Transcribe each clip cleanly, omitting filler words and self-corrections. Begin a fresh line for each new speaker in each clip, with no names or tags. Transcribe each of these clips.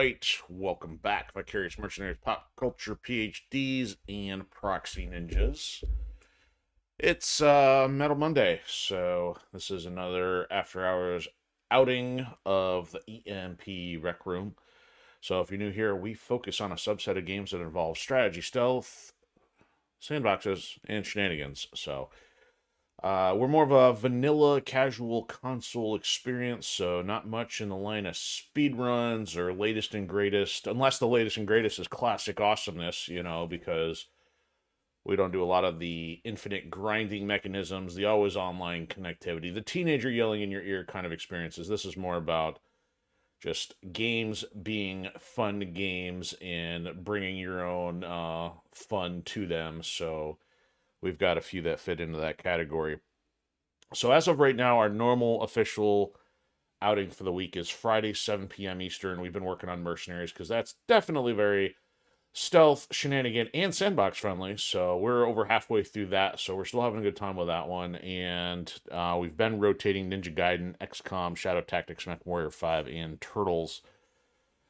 right, welcome back, Vicarious Mercenaries, Pop Culture PhDs, and Proxy Ninjas. It's Metal Monday, so this is another after hours outing of the EMP Rec Room. So if you're new here, we focus on a subset of games that involve strategy, stealth, sandboxes, and shenanigans. So we're more of a vanilla casual console experience, so not much in the line of speed runs or latest and greatest, unless the latest and greatest is classic awesomeness, because we don't do a lot of the infinite grinding mechanisms, the always online connectivity, the teenager yelling in your ear kind of experiences. This is more about just games being fun games and bringing your own fun to them. So we've got a few that fit into that category. So as of right now, our normal official outing for the week is Friday, 7 p.m. Eastern. We've been working on Mercenaries because that's definitely very stealth, shenanigan, and sandbox friendly. So we're over halfway through that. So we're still having a good time with that one. And we've been rotating Ninja Gaiden, XCOM, Shadow Tactics, MechWarrior 5, and Turtles.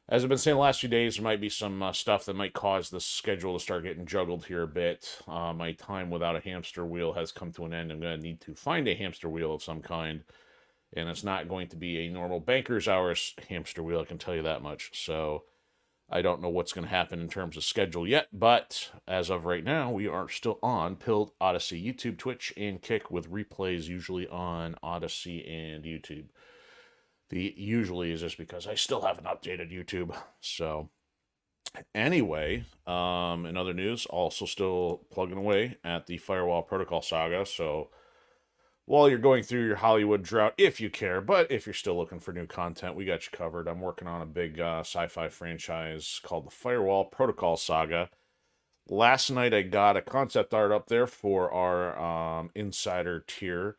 As I've been saying the last few days, there might be some stuff that might cause the schedule to start getting juggled here a bit. My time without a hamster wheel has come to an end. I'm going to need to find a hamster wheel of some kind. And it's not going to be a normal banker's hours hamster wheel, I can tell you that much. So I don't know what's going to happen in terms of schedule yet. But as of right now, we are still on Pilled, Odysee, YouTube, Twitch, and Kick, with replays usually on Odysee and YouTube. The usually is just because I still haven't updated YouTube. So anyway, in other news, also still plugging away at the Firewall Protocol saga. So while you're going through your Hollywood drought, if you care, but if you're still looking for new content, we got you covered. I'm working on a big sci-fi franchise called the Firewall Protocol saga. Last night I got a concept art up there for our insider tier.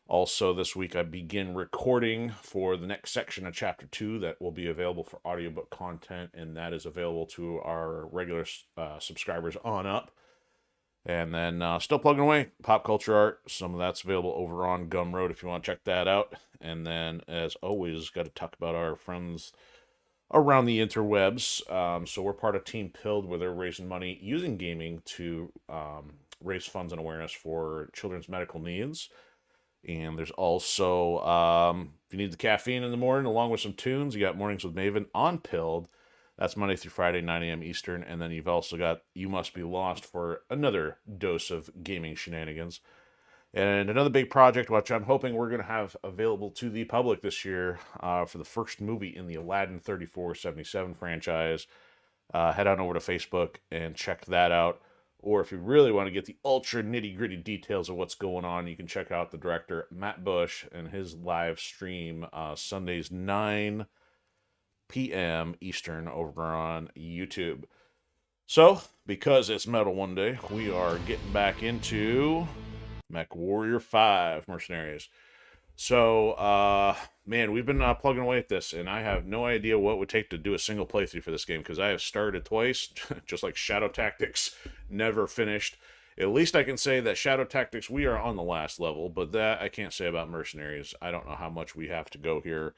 Also, this week I begin recording for the next section of Chapter 2 that will be available for audiobook content, and that is available to our regular subscribers on up. And then still plugging away, pop culture art. Some of that's available over on Gumroad if you want to check that out. And then, as always, got to talk about our friends around the interwebs. So we're part of Team Pilled, where they're raising money using gaming to raise funds and awareness for children's medical needs. And there's also, if you need the caffeine in the morning, along with some tunes, you got Mornings with Maven on Pilled. That's Monday through Friday, 9 a.m. Eastern. And then you've also got You Must Be Lost for another dose of gaming shenanigans. And another big project, which I'm hoping we're going to have available to the public this year for the first movie in the Aladdin 3477 franchise. Head on over to Facebook and check that out. Or if you really want to get the ultra nitty-gritty details of what's going on, you can check out the director, Matt Bush, and his live stream Sundays, 9 p.m. Eastern over on YouTube. So, because it's Metal one day, we are getting back into MechWarrior 5 Mercenaries. So, man, we've been plugging away at this, and I have no idea what it would take to do a single playthrough for this game, because I have started twice, just like Shadow Tactics, never finished. At least I can say that Shadow Tactics, we are on the last level, but that I can't say about Mercenaries. I don't know how much we have to go here.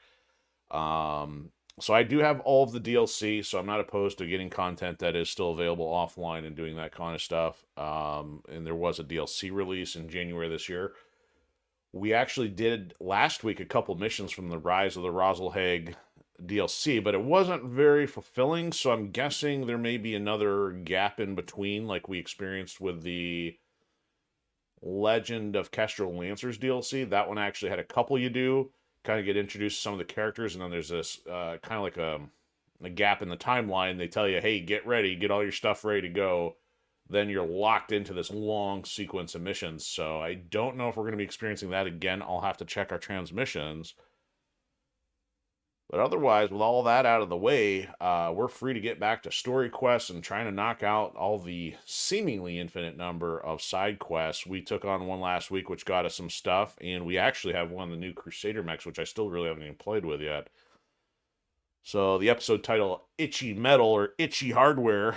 So I do have all of the DLC, so I'm not opposed to getting content that is still available offline and doing that kind of stuff. And there was a DLC release in January this year. We actually did last week a couple missions from the Rise of the Rosalhag DLC, but it wasn't very fulfilling, so I'm guessing there may be another gap in between, like we experienced with the Legend of Kestrel Lancers DLC. That one actually had a couple you do, kind of get introduced to some of the characters, and then there's this kind of like a gap in the timeline. They tell you, hey, get ready, get all your stuff ready to go. Then you're locked into this long sequence of missions. So I don't know if we're going to be experiencing that again. I'll have to check our transmissions. But otherwise, with all that out of the way, we're free to get back to story quests and trying to knock out all the seemingly infinite number of side quests. We took on one last week, which got us some stuff, and we actually have one of the new Crusader mechs, which I still really haven't even played with yet. So the episode title, Itchy Metal or Itchy Hardware,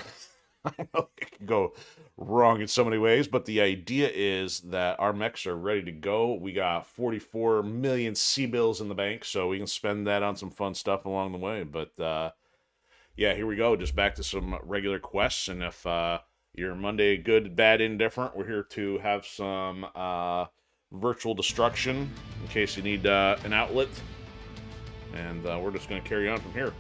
I know it can go wrong in so many ways, but the idea is that our mechs are ready to go. We got 44 million C-bills in the bank, so we can spend that on some fun stuff along the way. But yeah, here we go. Just back to some regular quests. And if you're Monday good, bad, indifferent, we're here to have some virtual destruction in case you need an outlet. And we're just going to carry on from here.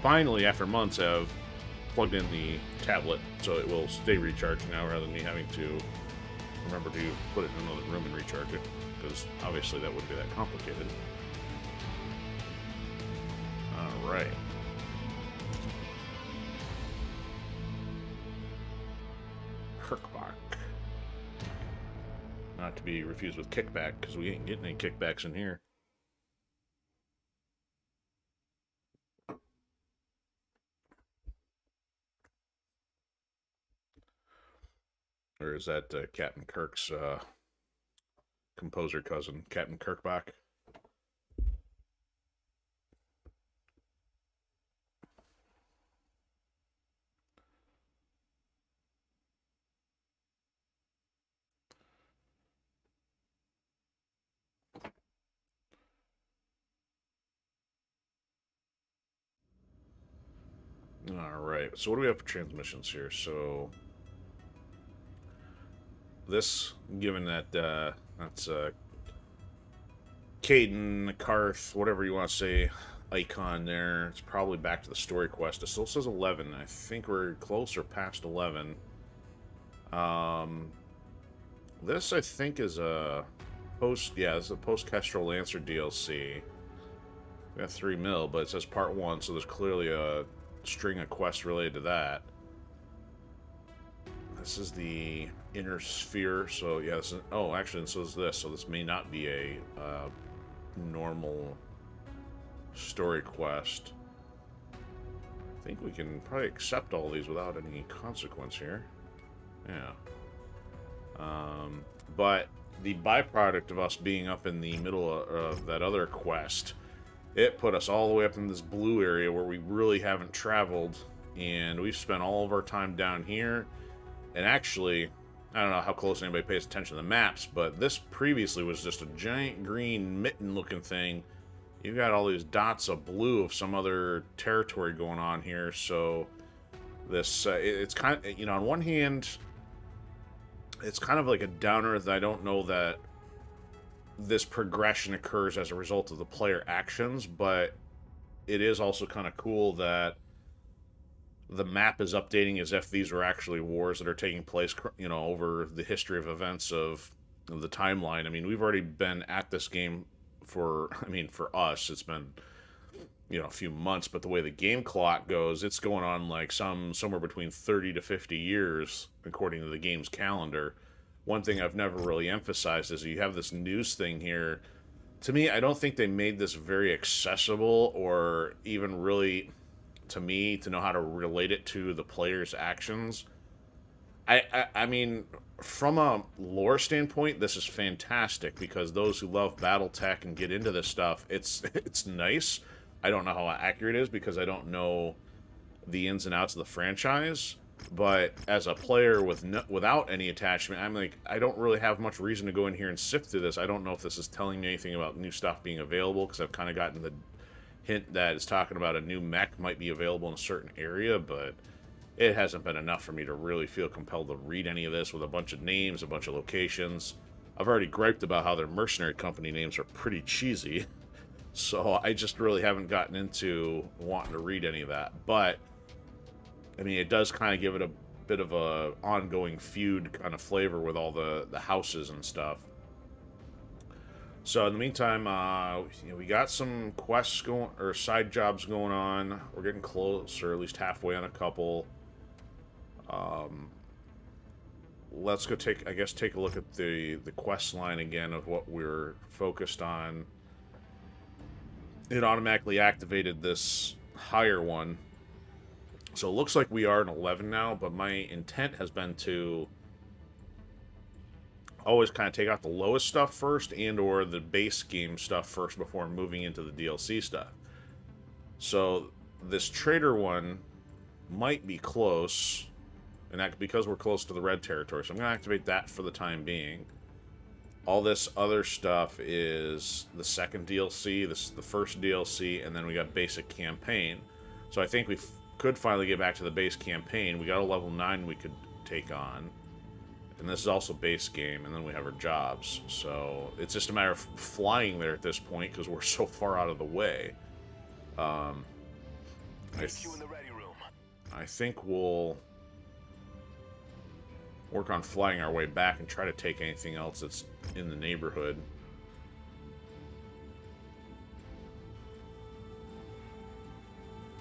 Finally, after months, I've plugged in the tablet so it will stay recharged now rather than me having to remember to put it in another room and recharge it, because obviously that wouldn't be that complicated. Alright. Kirkbach. Not to be refused with kickback, because we ain't getting any kickbacks in here. Or is that Captain Kirk's composer cousin, Captain Kirkbach? Alright, so what do we have for transmissions here? So this, given that that's Caden, Karth, whatever you want to say, icon there, it's probably back to the story quest. It still says 11. I think we're close or past 11. This, I think, is a post... Yeah, this is a post-Kestrel Lancer DLC. We got 3 mil, but it says part 1, so there's clearly a string of quests related to that. This is the inner sphere, so yeah, this is, oh, actually, so is this, so this may not be a normal story quest. I think we can probably accept all these without any consequence here. Yeah. But the byproduct of us being up in the middle of that other quest, it put us all the way up in this blue area where we really haven't traveled, and we've spent all of our time down here. And actually, I don't know how close anybody pays attention to the maps, but this previously was just a giant green mitten-looking thing. You've got all these dots of blue of some other territory going on here, so this, it's kind of, you know, on one hand, it's kind of like a downer that I don't know that this progression occurs as a result of the player actions, but it is also kind of cool that the map is updating as if these were actually wars that are taking place, you know, over the history of events of the timeline. I mean, we've already been at this game for, I mean, for us, it's been, you know, a few months, but the way the game clock goes, it's going on like somewhere between 30 to 50 years, according to the game's calendar. One thing I've never really emphasized is you have this news thing here. To me, I don't think they made this very accessible or even really, to me, to know how to relate it to the player's actions. I mean, from a lore standpoint, this is fantastic because those who love BattleTech and get into this stuff, it's nice. I don't know how accurate it is because I don't know the ins and outs of the franchise. But as a player without any attachment, I'm like, I don't really have much reason to go in here and sift through this. I don't know if this is telling me anything about new stuff being available, because I've kind of gotten the hint that it's talking about a new mech might be available in a certain area, but it hasn't been enough for me to really feel compelled to read any of this with a bunch of names, a bunch of locations. I've already griped about how their mercenary company names are pretty cheesy, so I just really haven't gotten into wanting to read any of that. But I mean, it does kind of give it a bit of a ongoing feud kind of flavor with all the houses and stuff. So in the meantime, you know, we got some quests going, or side jobs going on. We're getting close, or at least halfway on a couple. Let's go take a look at the quest line again of what we're focused on. It automatically activated this higher one. So it looks like we are in 11 now, but my intent has been to always kind of take out the lowest stuff first and or the base game stuff first before moving into the DLC stuff. So this trader one might be close. And that because we're close to the red territory. So I'm going to activate that for the time being. All this other stuff is the second DLC, this is the first DLC, and then we got basic campaign. So I think we could finally get back to the base campaign. We got a level 9 we could take on. And this is also base game, and then we have our jobs. So it's just a matter of flying there at this point because we're so far out of the way. I think we'll work on flying our way back and try to take anything else that's in the neighborhood.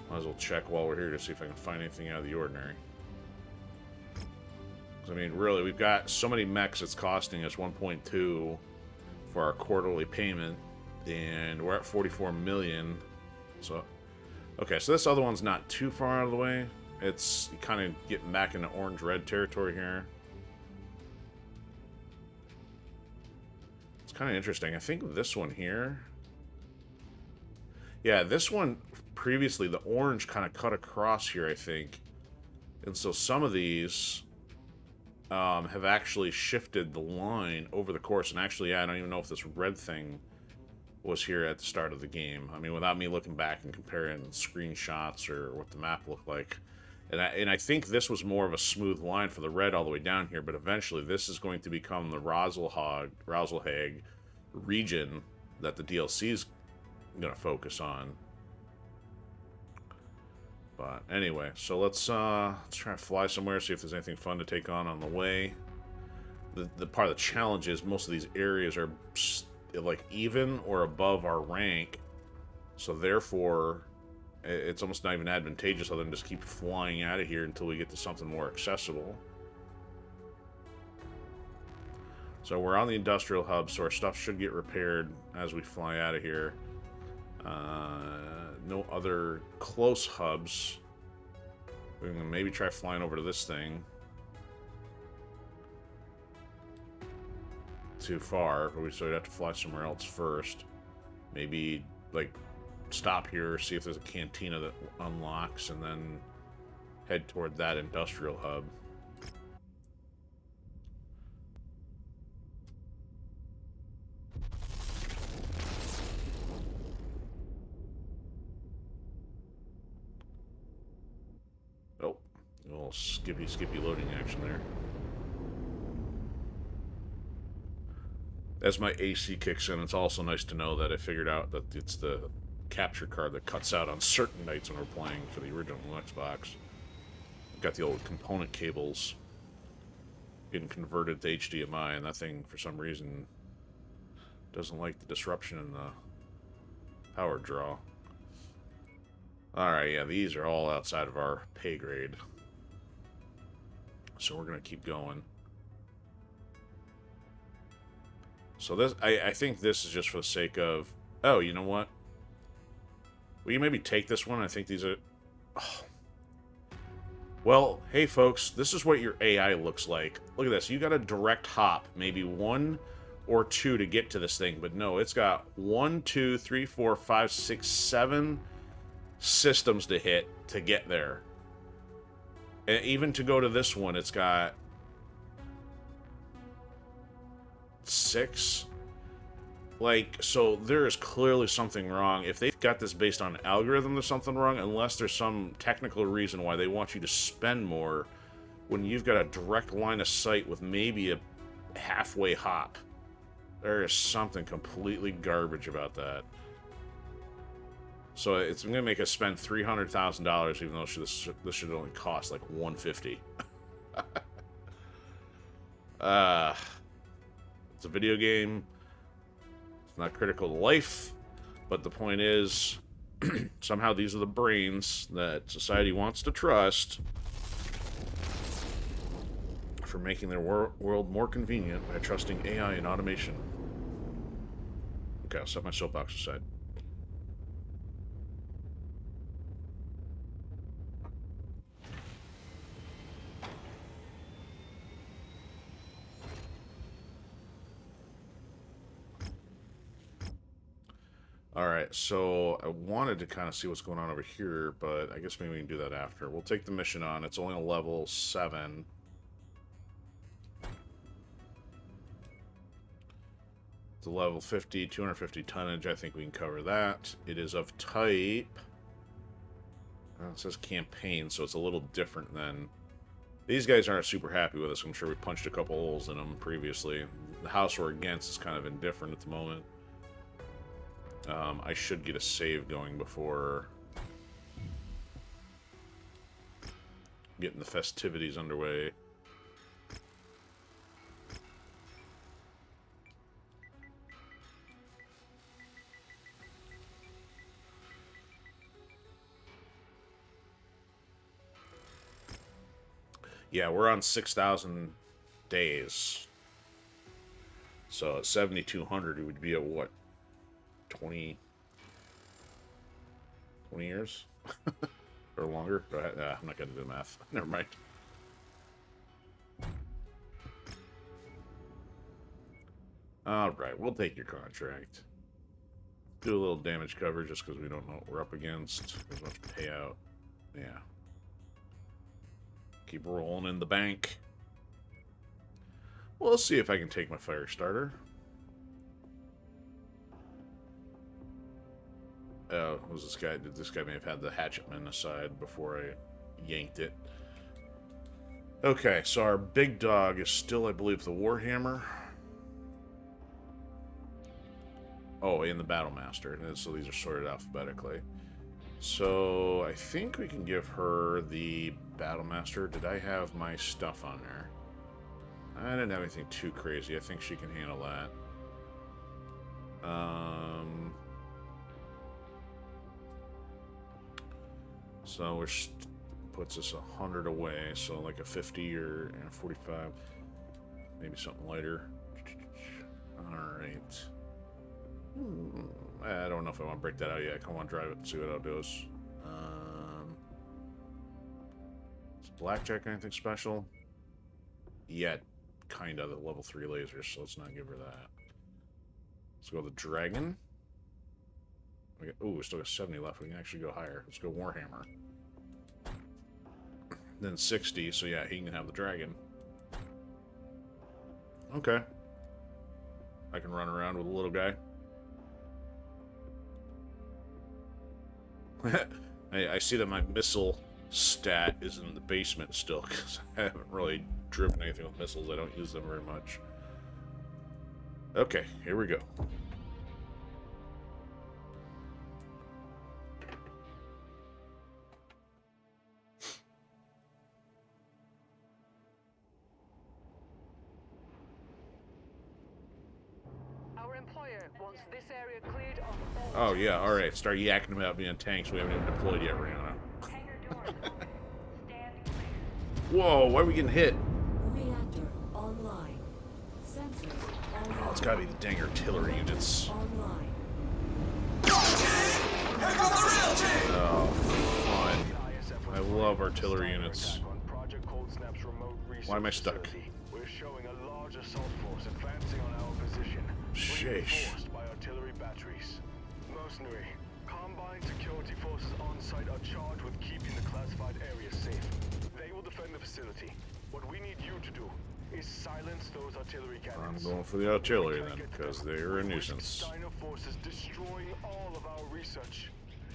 Might as well check while we're here to see if I can find anything out of the ordinary. I mean, really, we've got so many mechs, it's costing us 1.2 for our quarterly payment, and we're at 44 million. So, okay, so this other one's not too far out of the way. It's kind of getting back into orange-red territory here. It's kind of interesting. I think this one here... Yeah, this one, previously, the orange kind of cut across here, I think. And so some of these... have actually shifted the line over the course, and actually, yeah, I don't even know if this red thing was here at the start of the game. I mean, without me looking back and comparing screenshots or what the map looked like. And I think this was more of a smooth line for the red all the way down here, but eventually this is going to become the Roselhag region that the DLC is going to focus on. But anyway, so let's try to fly somewhere, see if there's anything fun to take on the way. The part of the challenge is most of these areas are like even or above our rank, so therefore it's almost not even advantageous other than just keep flying out of here until we get to something more accessible. So we're on the industrial hub, so our stuff should get repaired as we fly out of here. No other close hubs. We can maybe try flying over to this thing. Too far, but so we'd have to fly somewhere else first. Maybe, like, stop here, see if there's a cantina that unlocks, and then head toward that industrial hub. Oh, a little skippy loading action there. As my AC kicks in, it's also nice to know that I figured out that it's the capture card that cuts out on certain nights when we're playing for the original Xbox. Got the old component cables getting converted to HDMI, and that thing, for some reason, doesn't like the disruption in the power draw. Alright, yeah, these are all outside of our pay grade. So we're going to keep going. So this, I think this is just for the sake of... Oh, you know what? Will you maybe take this one? I think these are... Oh. Well, hey folks, this is what your AI looks like. Look at this. You got a direct hop, maybe 1 or 2 to get to this thing, but no, it's got 1, 2, 3, 4, 5, 6, 7 systems to hit to get there. And even to go to this one, it's got 6. Like, so there is clearly something wrong. If they've got this based on algorithm, there's something wrong, unless there's some technical reason why they want you to spend more when you've got a direct line of sight with maybe a halfway hop. There is something completely garbage about that. So it's going to make us spend $300,000, even though this should only cost like $150. It's a video game. It's not critical to life, but the point is, somehow these are the brains that society wants to trust for making their world more convenient by trusting AI and automation. Okay, I'll set my soapbox aside. Alright, so I wanted to kind of see what's going on over here, but I guess maybe we can do that after. We'll take the mission on. It's only a level 7. It's a level 50, 250 tonnage. I think we can cover that. It is of type... it says campaign, so it's a little different than... These guys aren't super happy with us. I'm sure we punched a couple holes in them previously. The house we're against is kind of indifferent at the moment. I should get a save going before getting the festivities underway. Yeah, we're on 6,000 days. So at 7,200, it would be at what? 20 years? Or longer? I'm not going to do the math. Never mind. Alright, we'll take your contract. Do a little damage cover just because we don't know what we're up against. There's much payout. Yeah. Keep rolling in the bank. We'll see if I can take my fire starter. Was this guy? This guy may have had the hatchetman aside before I yanked it. Okay, so our big dog is still, I believe, the Warhammer. Oh, and the Battlemaster. And so these are sorted alphabetically. So I think we can give her the Battlemaster. Did I have my stuff on there? I didn't have anything too crazy. I think she can handle that. So which puts us 100 away. So like a 50 or 45, maybe something lighter. All right. I don't know if I want to break that out yet. I kind of want to drive it and see what it does. Is Blackjack anything special? Yeah, kind of. The level 3 lasers, so let's not give her that. Let's go with the Dragon. Oh, we still got 70 left. We can actually go higher. Let's go Warhammer. Then 60, so yeah, he can have the Dragon. Okay. I can run around with a little guy. I see that my missile stat is in the basement still, because I haven't really driven anything with missiles. I don't use them very much. Okay, here we go. Oh yeah, alright. Start yakking about being tanks we haven't even deployed yet, Rihanna. Whoa, why are we getting hit?
Reactor online. Sensors online.
Oh, it's gotta be the dang artillery units.
Online.
Oh, fun. I love artillery units. Why am I stuck?
We're showing a large assault force advancing on our position.
Sheesh.
Reinforced by artillery batteries. Mercenary, combined security forces on site are charged with keeping the classified area safe. They will defend the facility. What we need you to do is silence those artillery cannons.
I'm going for the artillery then, because they're a nuisance.
Steiner forces destroying all of our research.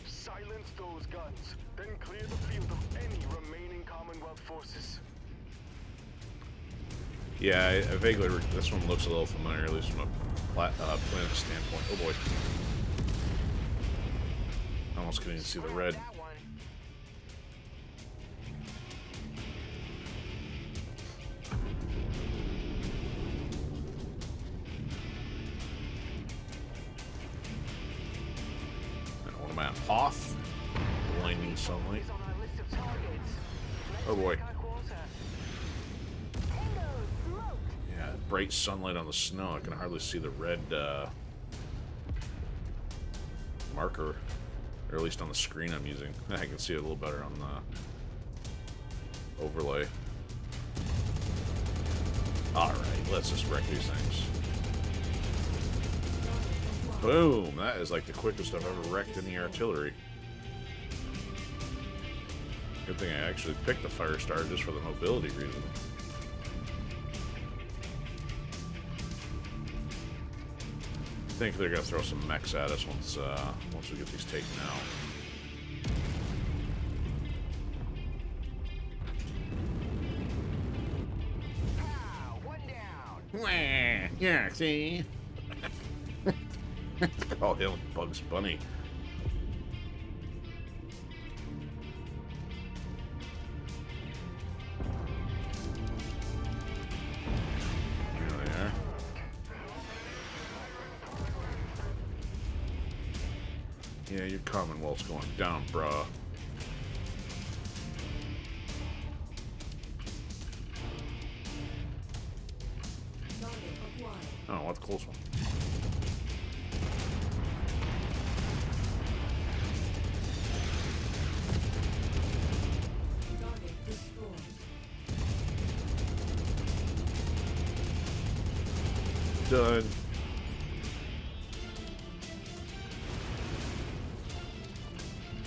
Silence those guns, then clear the field of any remaining Commonwealth forces.
Yeah, I vaguely... This one looks a little familiar, at least from a planet standpoint. Oh boy. I almost couldn't even see the red. What am I on? Hoth? Blinding sunlight. Oh boy. Yeah, bright sunlight on the snow. I can hardly see the red marker. Or at least on the screen I'm using. I can see it a little better on the overlay. Alright, let's just wreck these things. Boom! That is like the quickest I've ever wrecked any artillery. Good thing I actually picked the fire star just for the mobility reason. I think they're gonna throw some mechs at us once we get these taken out. Yeah, see? Call him Bugs Bunny. There they are. Yeah, your Commonwealth's going down, bruh. Oh, what a close one. Done.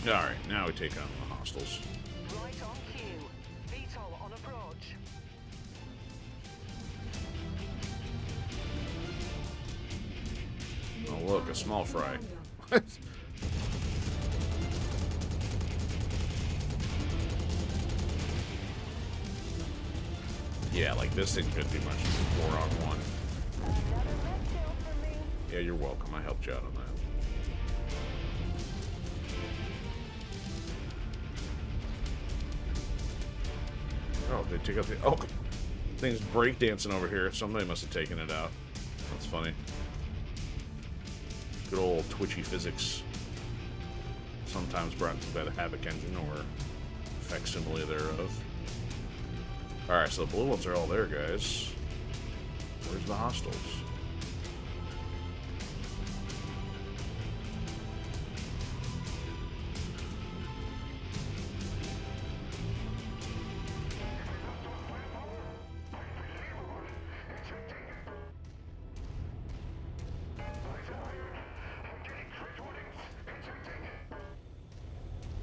Alright, now we take on the hostiles.
Right on cue. VTOL on approach.
Oh, look, a small fry. Yeah, like this thing could be much 4-on-1.
Another red kill for me.
Yeah, you're welcome. I helped you out on that. Oh, they took out the... Oh! Thing's breakdancing over here. Somebody must have taken it out. That's funny. Good old twitchy physics. Sometimes brought into by the Havoc engine or facsimile thereof. Alright, so the blue ones are all there, guys. Where's the hostiles?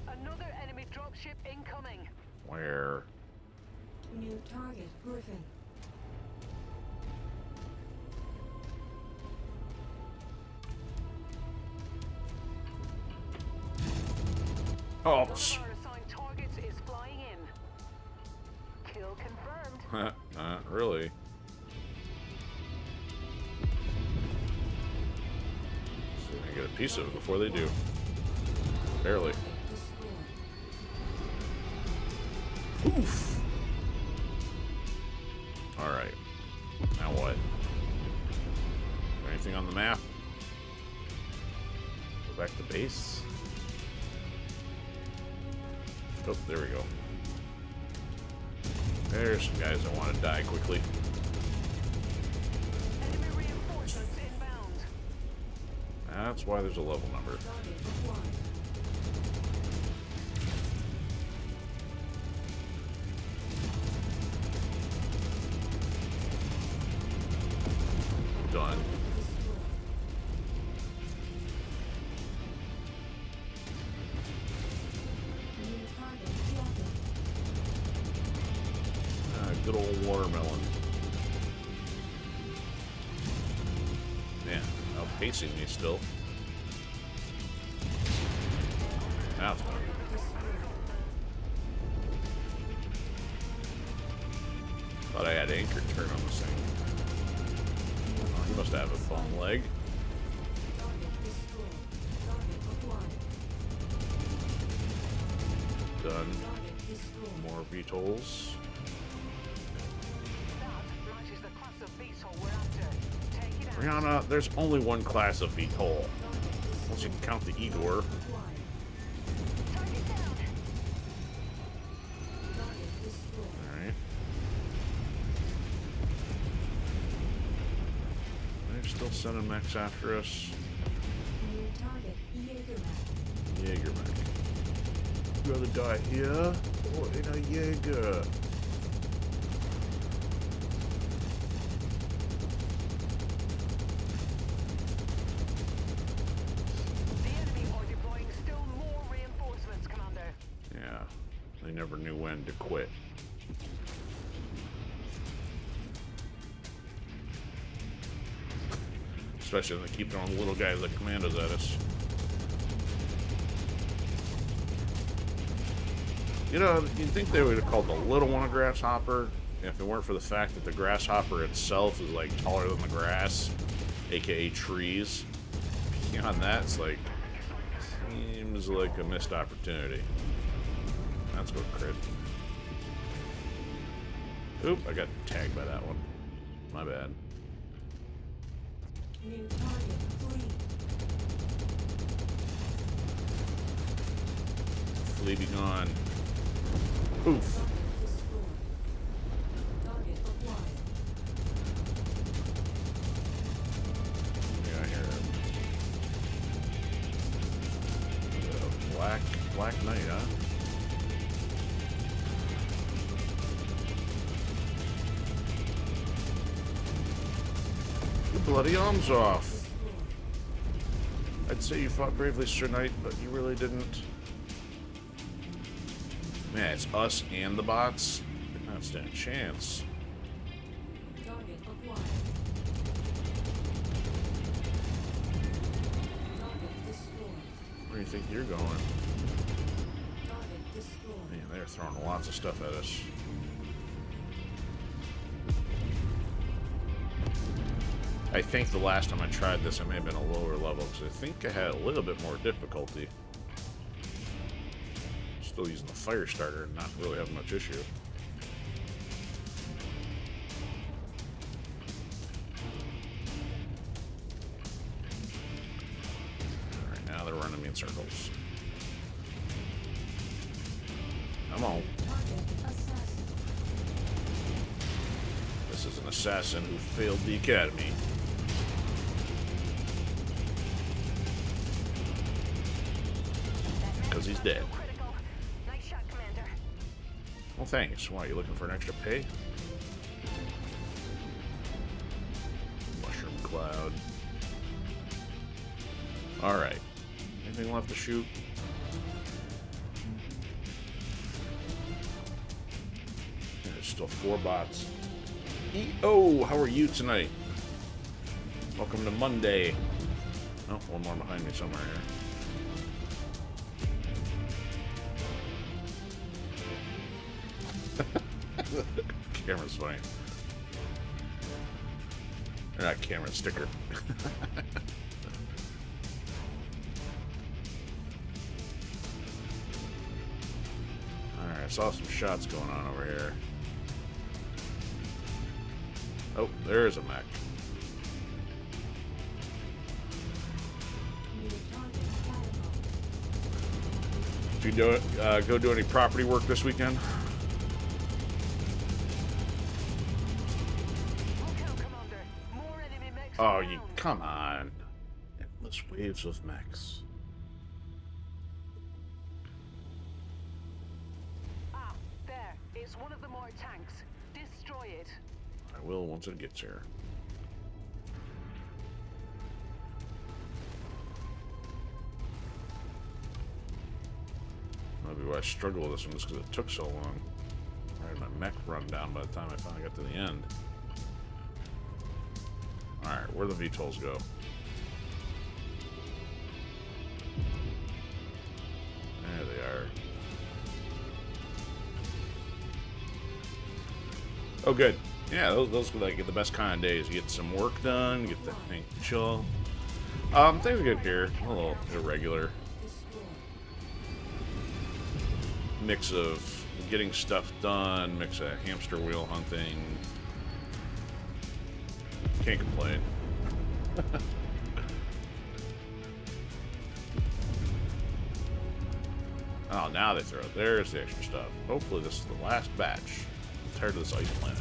Another enemy dropship incoming.
Where?
New target, Griffin.
Oh,
One of our assigned targets is flying in. Kill confirmed.
not really. See if I can get a piece of it before they do. Barely. Oof. Alright. Now what? Anything on the map? Go back to base. Oh, there we go. There's some guys that want to die quickly.
Enemy reinforcements inbound.
That's why there's a level number.
Target acquired.
Done.
New target, Jacket.
Good old watermelon. Man, outpacing me still. Now it's done. Thought I had anchor turn on this thing. Oh, he must have a phone leg.
Target destroyed. Target acquired.
Done.
Target destroyed.
More VTOLs.
That matches the class of VTOL we're after. Take it out.
Rihanna, there's only one class of VTOL. Unless you can count the Igor.
Acquired.
Target down.
Target destroyed.
Alright. They're still sending mechs after us.
New target, Jaegerman.
Jaeger mech. You rather die here or in a Jaeger? never knew when to quit. Especially when they keep throwing little guys like commandos at us. You know, you'd think they would have called the little one a grasshopper if it weren't for the fact that the grasshopper itself is like taller than the grass, aka trees. Beyond that, it's like, seems like a missed opportunity. Let's go crit. Oop, I got tagged by that one. My bad.
New target flee.
Flee be gone. Oof.
Target destroyed. Target acquired.
Yeah, I hear it. Black Knight, huh? Your bloody arms off. I'd say you fought bravely, Sir Knight, but you really didn't. Man, it's us and the bots. I don't stand a chance.
Target acquired. Target destroyed.
Where do you think you're going?
Target destroyed.
Man, they're throwing lots of stuff at us. I think the last time I tried this, I may have been a lower level, because I think I had a little bit more difficulty. Still using the fire starter and not really having much issue. Alright, now they're running me in circles. Come on.
Target assassin.
This is an assassin who failed the academy. Because he's dead.
Critical. Nice shot, Commander.
Well, thanks. Why, you looking for an extra pay? Mushroom cloud. Alright. Anything left to shoot? There's still 4 bots. Oh, how are you tonight? Welcome to Monday. Oh, one more behind me somewhere here. Camera's funny. Or not camera, sticker. Alright, I saw some shots going on over here. Oh, there's a mech.
New target catapult.
Did you go do any property work this weekend?
Okay, Commander. More enemy mechs
Oh,
around.
you come on. Endless waves of mechs.
Ah, there. It's one of the more tanks. Destroy it.
I will once it gets here. Maybe why I struggled with this one just because it took so long. I had my mech run down by the time I finally got to the end. Alright, where do the VTOLs go? There they are. Oh, good. Yeah, those are like the best kind of days. You get some work done, get the thing chill. Things are good here. A little irregular.
Destroyed.
Mix of getting stuff done, mix of hamster wheel hunting. Can't complain. Oh, now they throw it. There's the extra stuff. Hopefully this is the last batch. I'm tired of this ice planet.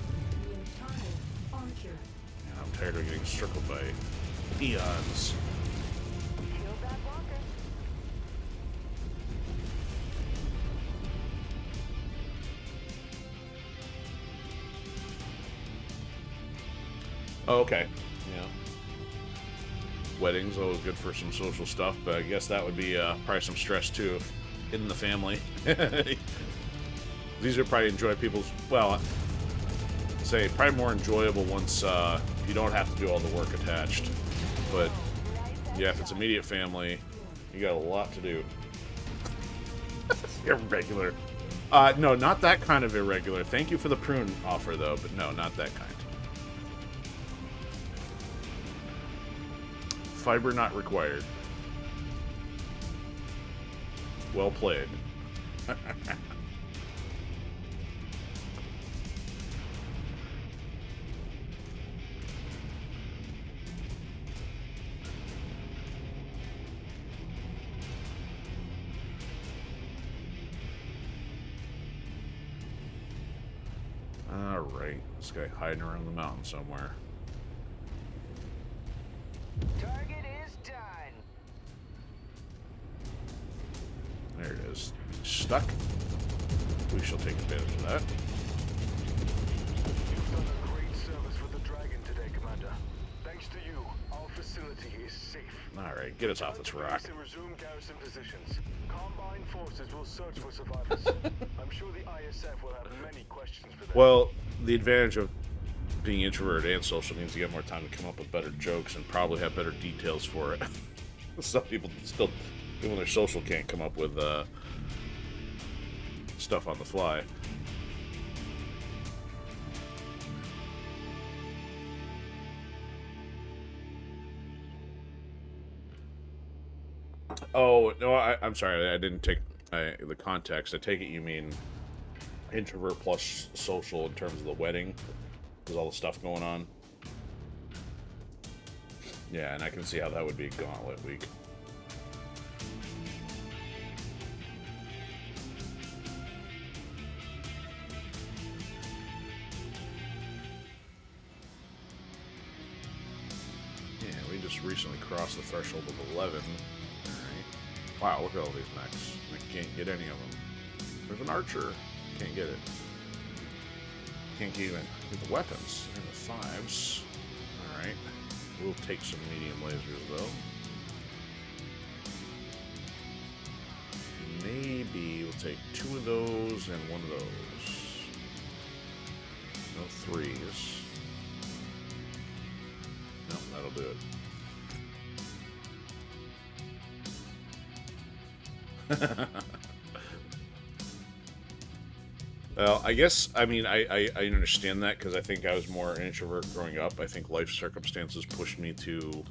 New target archer.
And I'm tired of getting circled by eons.
Kill that walker.
Oh, okay. Yeah. Weddings always good for some social stuff, but I guess that would be probably some stress too in the family. these are probably enjoy people's, well, say probably more enjoyable once you don't have to do all the work attached. But yeah, if it's immediate family, you got a lot to do. Irregular. No, not that kind of irregular. Thank you for the prune offer, though, but no, not that kind. Fiber not required. Well played. Alright, this guy hiding around the mountain somewhere.
Target is done.
There it is. Stuck. We shall take advantage of that.
You've done a great service for the Dragon today, Commander. Thanks to you, our facility is safe.
Alright, get us off this rock.
Police and resume garrison positions. Combined forces will search for survivors. I'm sure the ISF will have many questions for them.
Well, the advantage of being introverted and social means you get more time to come up with better jokes and probably have better details for it. Some people still, even when they're social, can't come up with stuff on the fly. Oh, no, I'm sorry. I didn't take the context. I take it you mean introvert plus social in terms of the wedding. There's all the stuff going on. Yeah, and I can see how that would be gauntlet week. Yeah, we just recently crossed the threshold of 11. Alright. Wow, look at all these mechs. We can't get any of them. There's an archer. Can't get it. Can't even get the weapons. And the 5s. Alright. We'll take some medium lasers, though. Maybe we'll take 2 of those and 1 of those. No 3s. Nope, that'll do it. Well, I guess, I mean, I understand that because I think I was more an introvert growing up. I think life circumstances pushed me to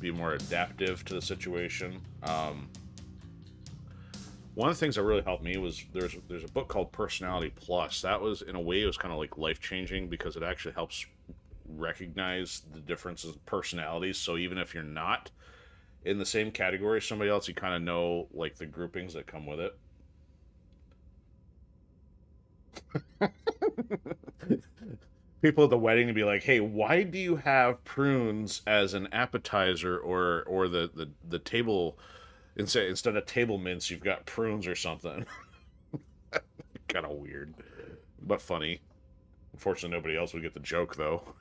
be more adaptive to the situation. One of the things that really helped me was there's a book called Personality Plus. That was, in a way, it was kind of like life-changing because it actually helps recognize the differences in personalities. So even if you're not in the same category as somebody else, you kind of know, like, the groupings that come with it. People at the wedding to be like, hey, why do you have prunes as an appetizer or the table instead of table mints you've got prunes or something? Kind of weird, but funny. Unfortunately, nobody else would get the joke, though.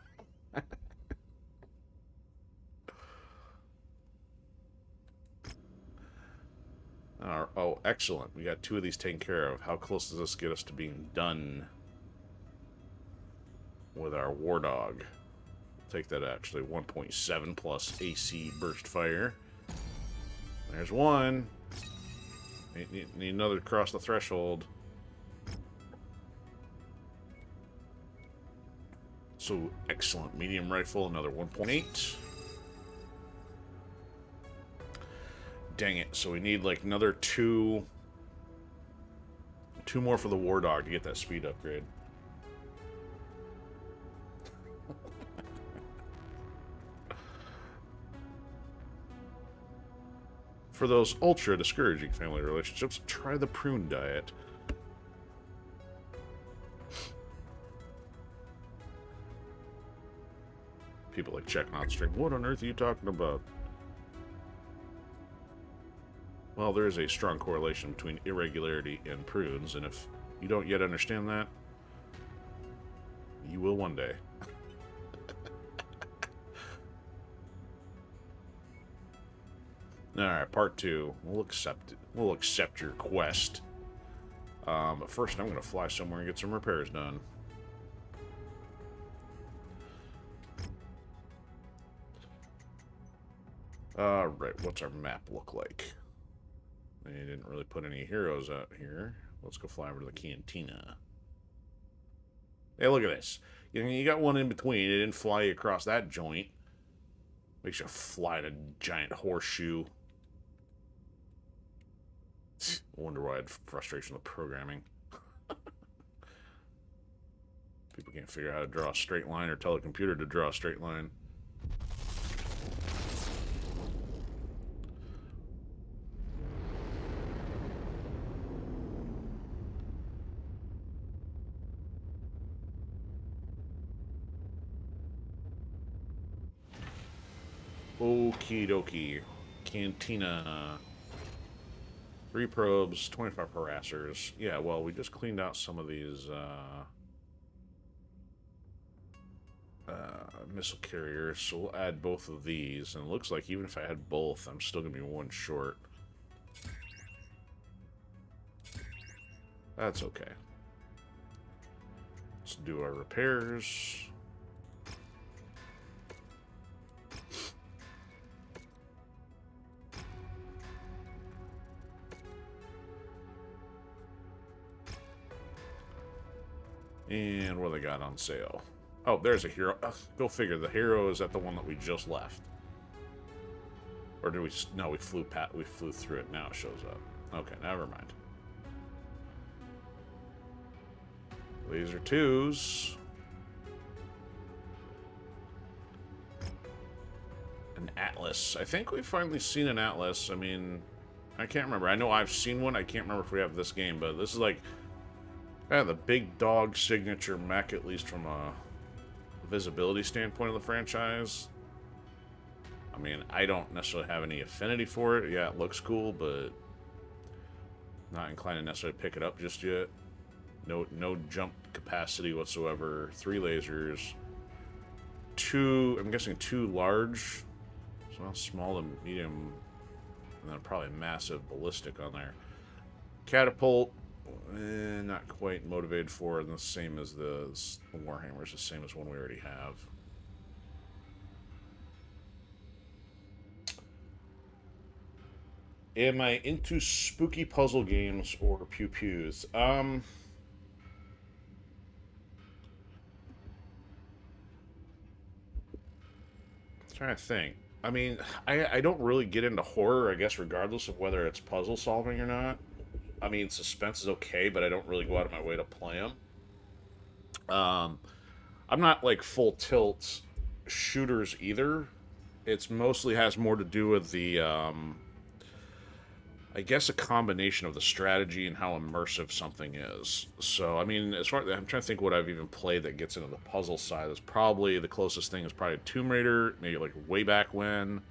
Oh, excellent. We got 2 of these taken care of. How close does this get us to being done with our War Dog? Take that, actually. 1.7 plus AC burst fire. There's 1. Need another to cross the threshold. So, excellent. Medium rifle, another 1.8. Dang it. So we need like another 2 more for the War Dog to get that speed upgrade. For those ultra discouraging family relationships, try the prune diet. People like checking on stream. What on earth are you talking about? Well, there is a strong correlation between irregularity and prunes, and if you don't yet understand that, you will one day. Alright, part 2. We'll accept your quest. But first, I'm going to fly somewhere and get some repairs done. Right, what's our map look like? They didn't really put any heroes out here. Let's go fly over to the cantina. Hey, look at this. You got one in between. It didn't fly you across that joint. Makes you fly in a giant horseshoe. I wonder why I had frustration with programming. People can't figure out how to draw a straight line or tell a computer to draw a straight line. Okie dokie. Cantina. 3 probes, 25 harassers. Yeah, well, we just cleaned out some of these missile carriers, so we'll add both of these. And it looks like even if I had both, I'm still going to be one short. That's okay. Let's do our repairs. And what do they got on sale? Oh, there's a hero. Go figure. The hero is at the one that we just left. Or did we? No, we flew through it. Now it shows up. Okay, never mind. Laser 2s. An Atlas. I think we've finally seen an Atlas. I mean, I can't remember. I know I've seen one. I can't remember if we have this game, but this is like the big dog signature mech, at least from a visibility standpoint of the franchise. I mean, I don't necessarily have any affinity for it. Yeah, it looks cool, but not inclined to necessarily pick it up just yet. No jump capacity whatsoever. 3 lasers. 2, I'm guessing 2 large. So small to medium. And then probably massive ballistic on there. Catapult. Not quite motivated for it. And the same as the Warhammer is the same as one we already have. Am I into spooky puzzle games or pew-pews? I'm trying to think. I mean, I don't really get into horror, I guess, regardless of whether it's puzzle solving or not. I mean, suspense is okay, but I don't really go out of my way to play them. I'm not like full tilt shooters either. It's mostly has more to do with the, I guess, a combination of the strategy and how immersive something is. So, I mean, as far as I'm trying to think what I've even played that gets into the puzzle side, is probably the closest thing is probably Tomb Raider, maybe like way back when.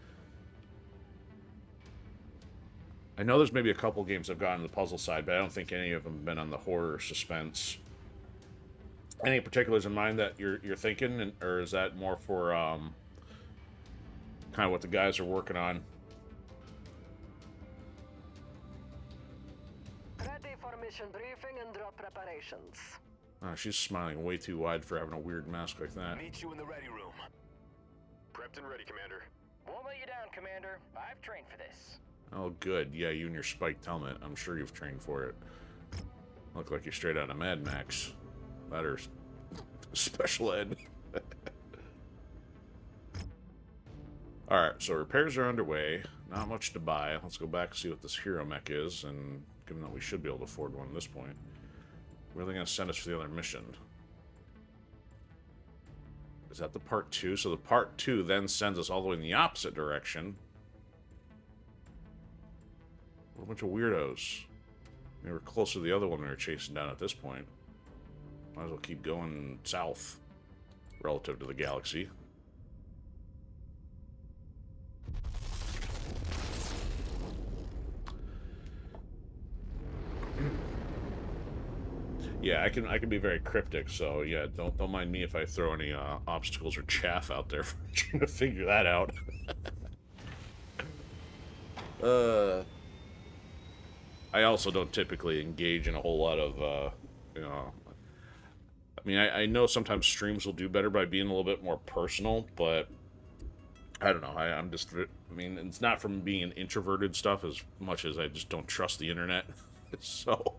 I know there's maybe a couple games I've gotten to the puzzle side, but I don't think any of them have been on the horror suspense. Any particulars in mind that you're thinking, or is that more for kind of what the guys are working on?
Ready for mission briefing and drop preparations.
She's smiling way too wide for having a weird mask like that.
Meet you in the ready room. Prepped and ready, Commander.
Won't let you down, Commander. I've trained for this.
Oh, good. Yeah, you and your spiked helmet. I'm sure you've trained for it. Look like you're straight out of Mad Max. That or special ed. Alright, so repairs are underway. Not much to buy. Let's go back and see what this hero mech is, and given that we should be able to afford one at this point, where are they going to send us for the other mission? Is that the part 2? So the part 2 then sends us all the way in the opposite direction. What a bunch of weirdos. They were closer to the other one we were chasing down at this point. Might as well keep going south relative to the galaxy. Yeah, I can be very cryptic, so yeah, don't mind me if I throw any obstacles or chaff out there for trying to figure that out. I also don't typically engage in a whole lot of, you know, I mean, I know sometimes streams will do better by being a little bit more personal, but I don't know. I'm just, I mean, it's not from being an introverted stuff as much as I just don't trust the internet. So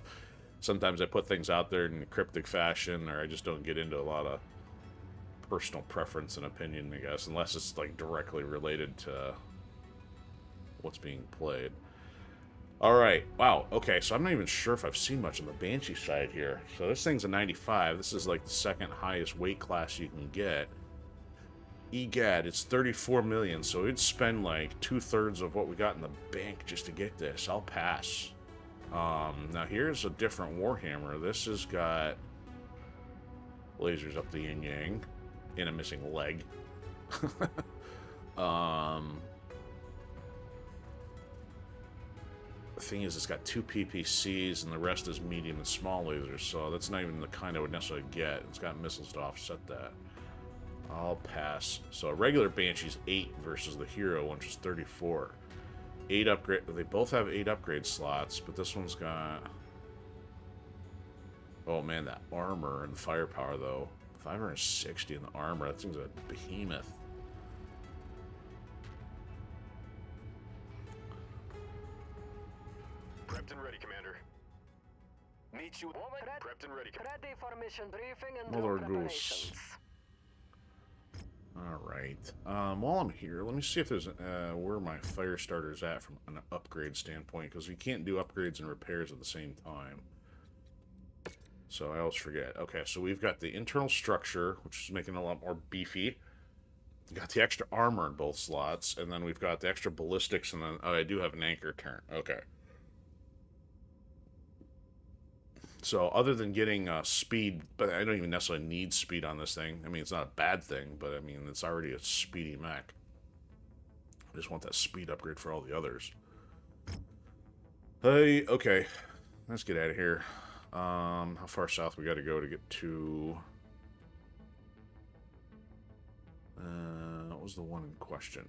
sometimes I put things out there in a cryptic fashion, or I just don't get into a lot of personal preference and opinion, I guess, unless it's like directly related to what's being played. All right. Wow. Okay. So I'm not even sure if I've seen much on the Banshee side here. So this thing's a 95. This is like the second highest weight class you can get. Egad, it's 34 million. So it'd spend like 2/3 of what we got in the bank just to get this. I'll pass. Now here's a different Warhammer. This has got lasers up the yin yang and a missing leg. The thing is, it's got 2 PPCs, and the rest is medium and small lasers, so that's not even the kind I would necessarily get. It's got missiles to offset that. I'll pass. So a regular Banshee's 8 versus the Hero, which is 34. 8 upgrade. They both have 8 upgrade slots, but this one's got... Oh man, that armor and firepower, though. 560 in the armor. That thing's a behemoth.
Prepped and ready, Commander. Meet you. Prepped and ready.
Ready for mission briefing and
Mother
drill
Goose.
preparations.
Alright. While I'm here, let me see if there's where my fire starter's at from an upgrade standpoint, because we can't do upgrades and repairs at the same time. So I always forget. Okay, so we've got the internal structure, which is making it a lot more beefy. We got the extra armor in both slots, and then we've got the extra ballistics, and then... Oh, I do have an anchor turret. Okay. So other than getting speed, but I don't even necessarily need speed on this thing. I mean, it's not a bad thing, but I mean, it's already a speedy mech. I just want that speed upgrade for all the others. Hey, okay. Let's get out of here. How far south we got to go to get to... what was the one in question?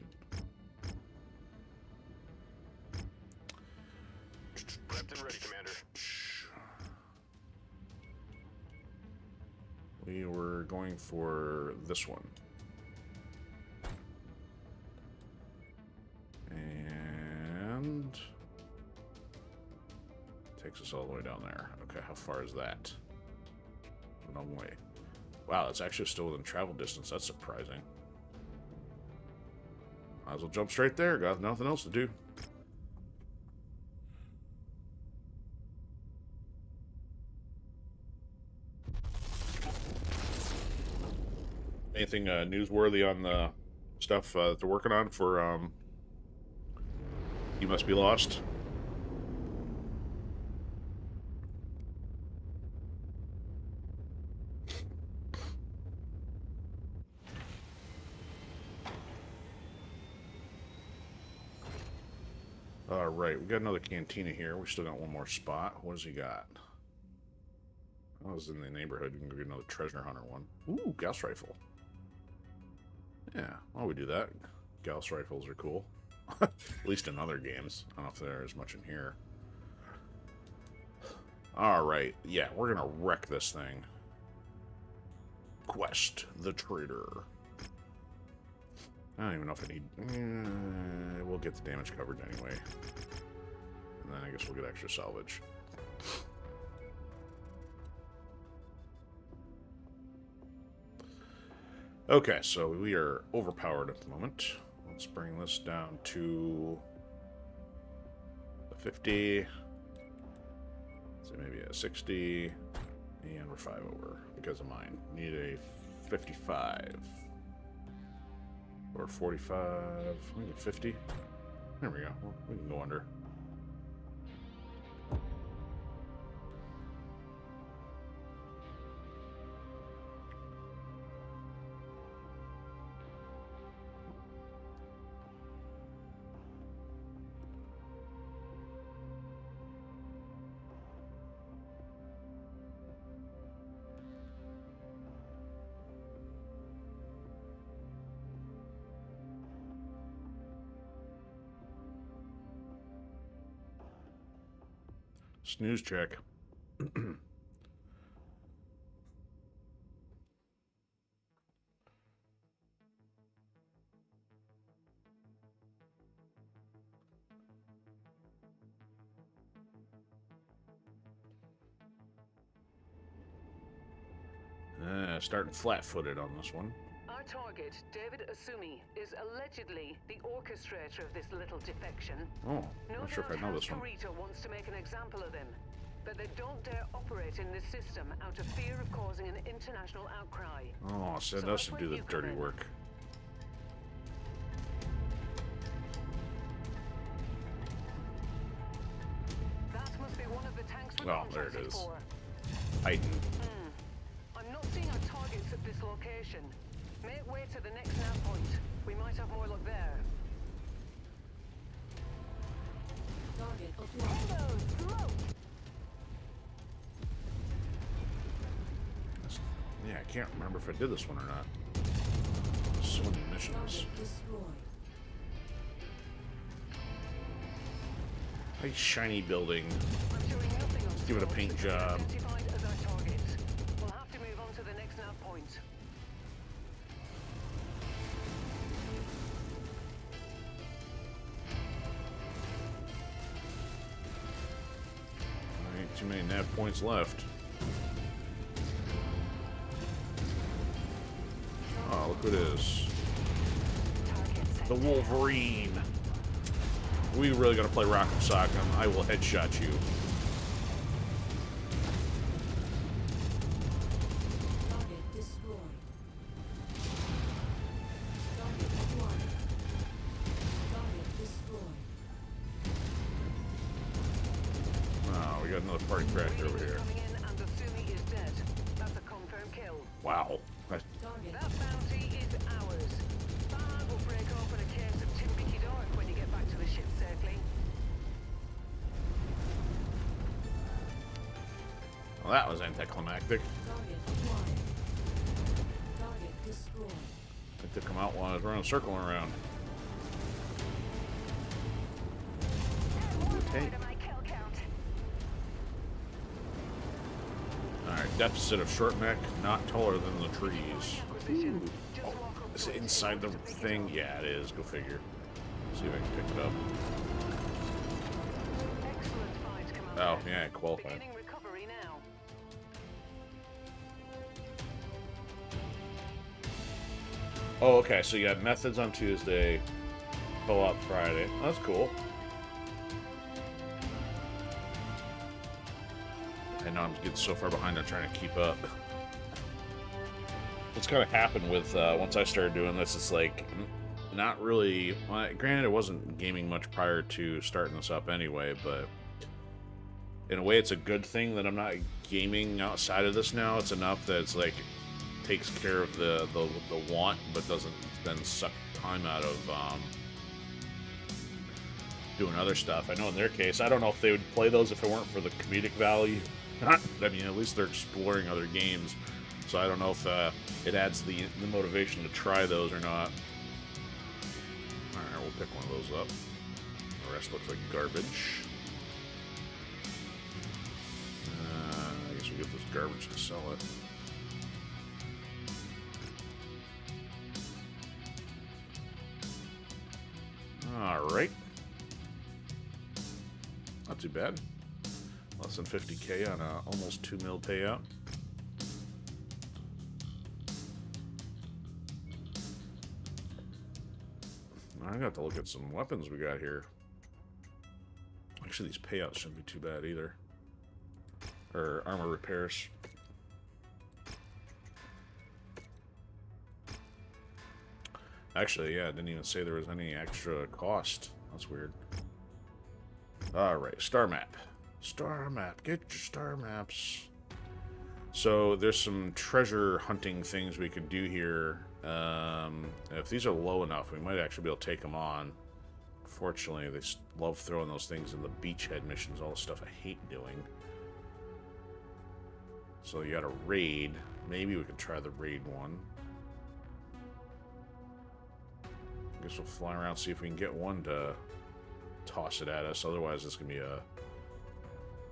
Prepped and ready, Commander.
We were going for this one. And... takes us all the way down there. Okay, how far is that? A long way. Wow, it's actually still within travel distance. That's surprising. Might as well jump straight there. Got nothing else to do. Anything newsworthy on the stuff that they're working on for You Must Be Lost? Alright, we got another cantina here. We still got one more spot. What does he got? I was in the neighborhood. You can go get another treasure hunter one. Ooh, Gauss rifle. Yeah, why don't we do that? Gauss rifles are cool. At least in other games. I don't know if there's much in here. Alright, yeah, we're gonna wreck this thing. Quest the Trader. I don't even know if I need... we'll get the damage covered anyway. And then I guess we'll get extra salvage. Okay, so we are overpowered at the moment. Let's bring this down to... the 50. So maybe a 60. And we're 5 over because of mine. Need a 55. Or 45. We get 50. There we go. We can go under. Snooze check. Starting flat-footed on this one.
Our target, David Asumi, is allegedly the orchestrator of this little defection.
Oh, not sure if I know this one.
Rita wants to make an example of him, but they don't dare operate in this system out of fear of causing an international outcry.
Oh, send
So
us
that's
to
where
do the
you come
dirty
in.
work.
That must be one of the tanks we're
Oh, there it
contracted
is.
for.
Titan.
I'm not seeing our targets at this location. Make way to the next nav point. We might have more luck there.
Target acquired.
Yeah, I can't remember if I did this one or not. So many missions.
Target destroyed.
Nice shiny building.
I'm showing nothing on
Give it a
scope.
paint
They're
job.
identified as our targets. We'll have to move on to the next nav point.
Ain't too many nav points left. Oh, look who it is. The Wolverine. We really gonna play Rock'em Sock'em. I will headshot you.
Target destroyed. Target acquired. Target destroyed.
Oh, we got another party cracker over here.
Coming in and Asumi is dead. That's a confirmed kill.
Wow. That's
Target
That bounty is ours. Farhan will break open a case of Timbiki Dark when you get back to the ship safely.
well, that was anticlimactic.
target acquired. Target destroyed.
I took him out while I was running circling around. Okay. Alright, deficit of short mech, not taller than the trees.
Acquisition. Just
Oh,
walk up
is
to
it inside the thing? Yeah, it is. Go figure. See if I can pick it up.
Excellent find, Commander.
Oh, yeah, it qualified.
Beginning recovery now.
Oh, okay, so you got methods on Tuesday, co-op Friday. Oh, that's cool. I know I'm getting so far behind, I'm trying to keep up. What's kind of happened with, once I started doing this, it's like, not really, well, granted it wasn't gaming much prior to starting this up anyway, but in a way it's a good thing that I'm not gaming outside of this now. It's enough that it's like, takes care of the want, but doesn't then suck time out of doing other stuff. I know in their case, I don't know if they would play those if it weren't for the comedic value. I mean, at least they're exploring other games, so I don't know if it adds the motivation to try those or not. Alright, we'll pick one of those up. The rest looks like garbage. I guess we get this garbage to sell it. Alright. Not too bad. Less than 50k on a almost 2 mil payout. I got to look at some weapons we got here. Actually, these payouts shouldn't be too bad either. Or armor repairs. Actually, yeah, it didn't even say there was any extra cost. That's weird. Alright, star map. Star map. Get your star maps. So, there's some treasure hunting things we could do here. If these are low enough, we might actually be able to take them on. Fortunately, they love throwing those things in the beachhead missions, all the stuff I hate doing. So, you got a raid. Maybe we could try the raid one. I guess we'll fly around, see if we can get one to toss it at us. Otherwise, it's going to be a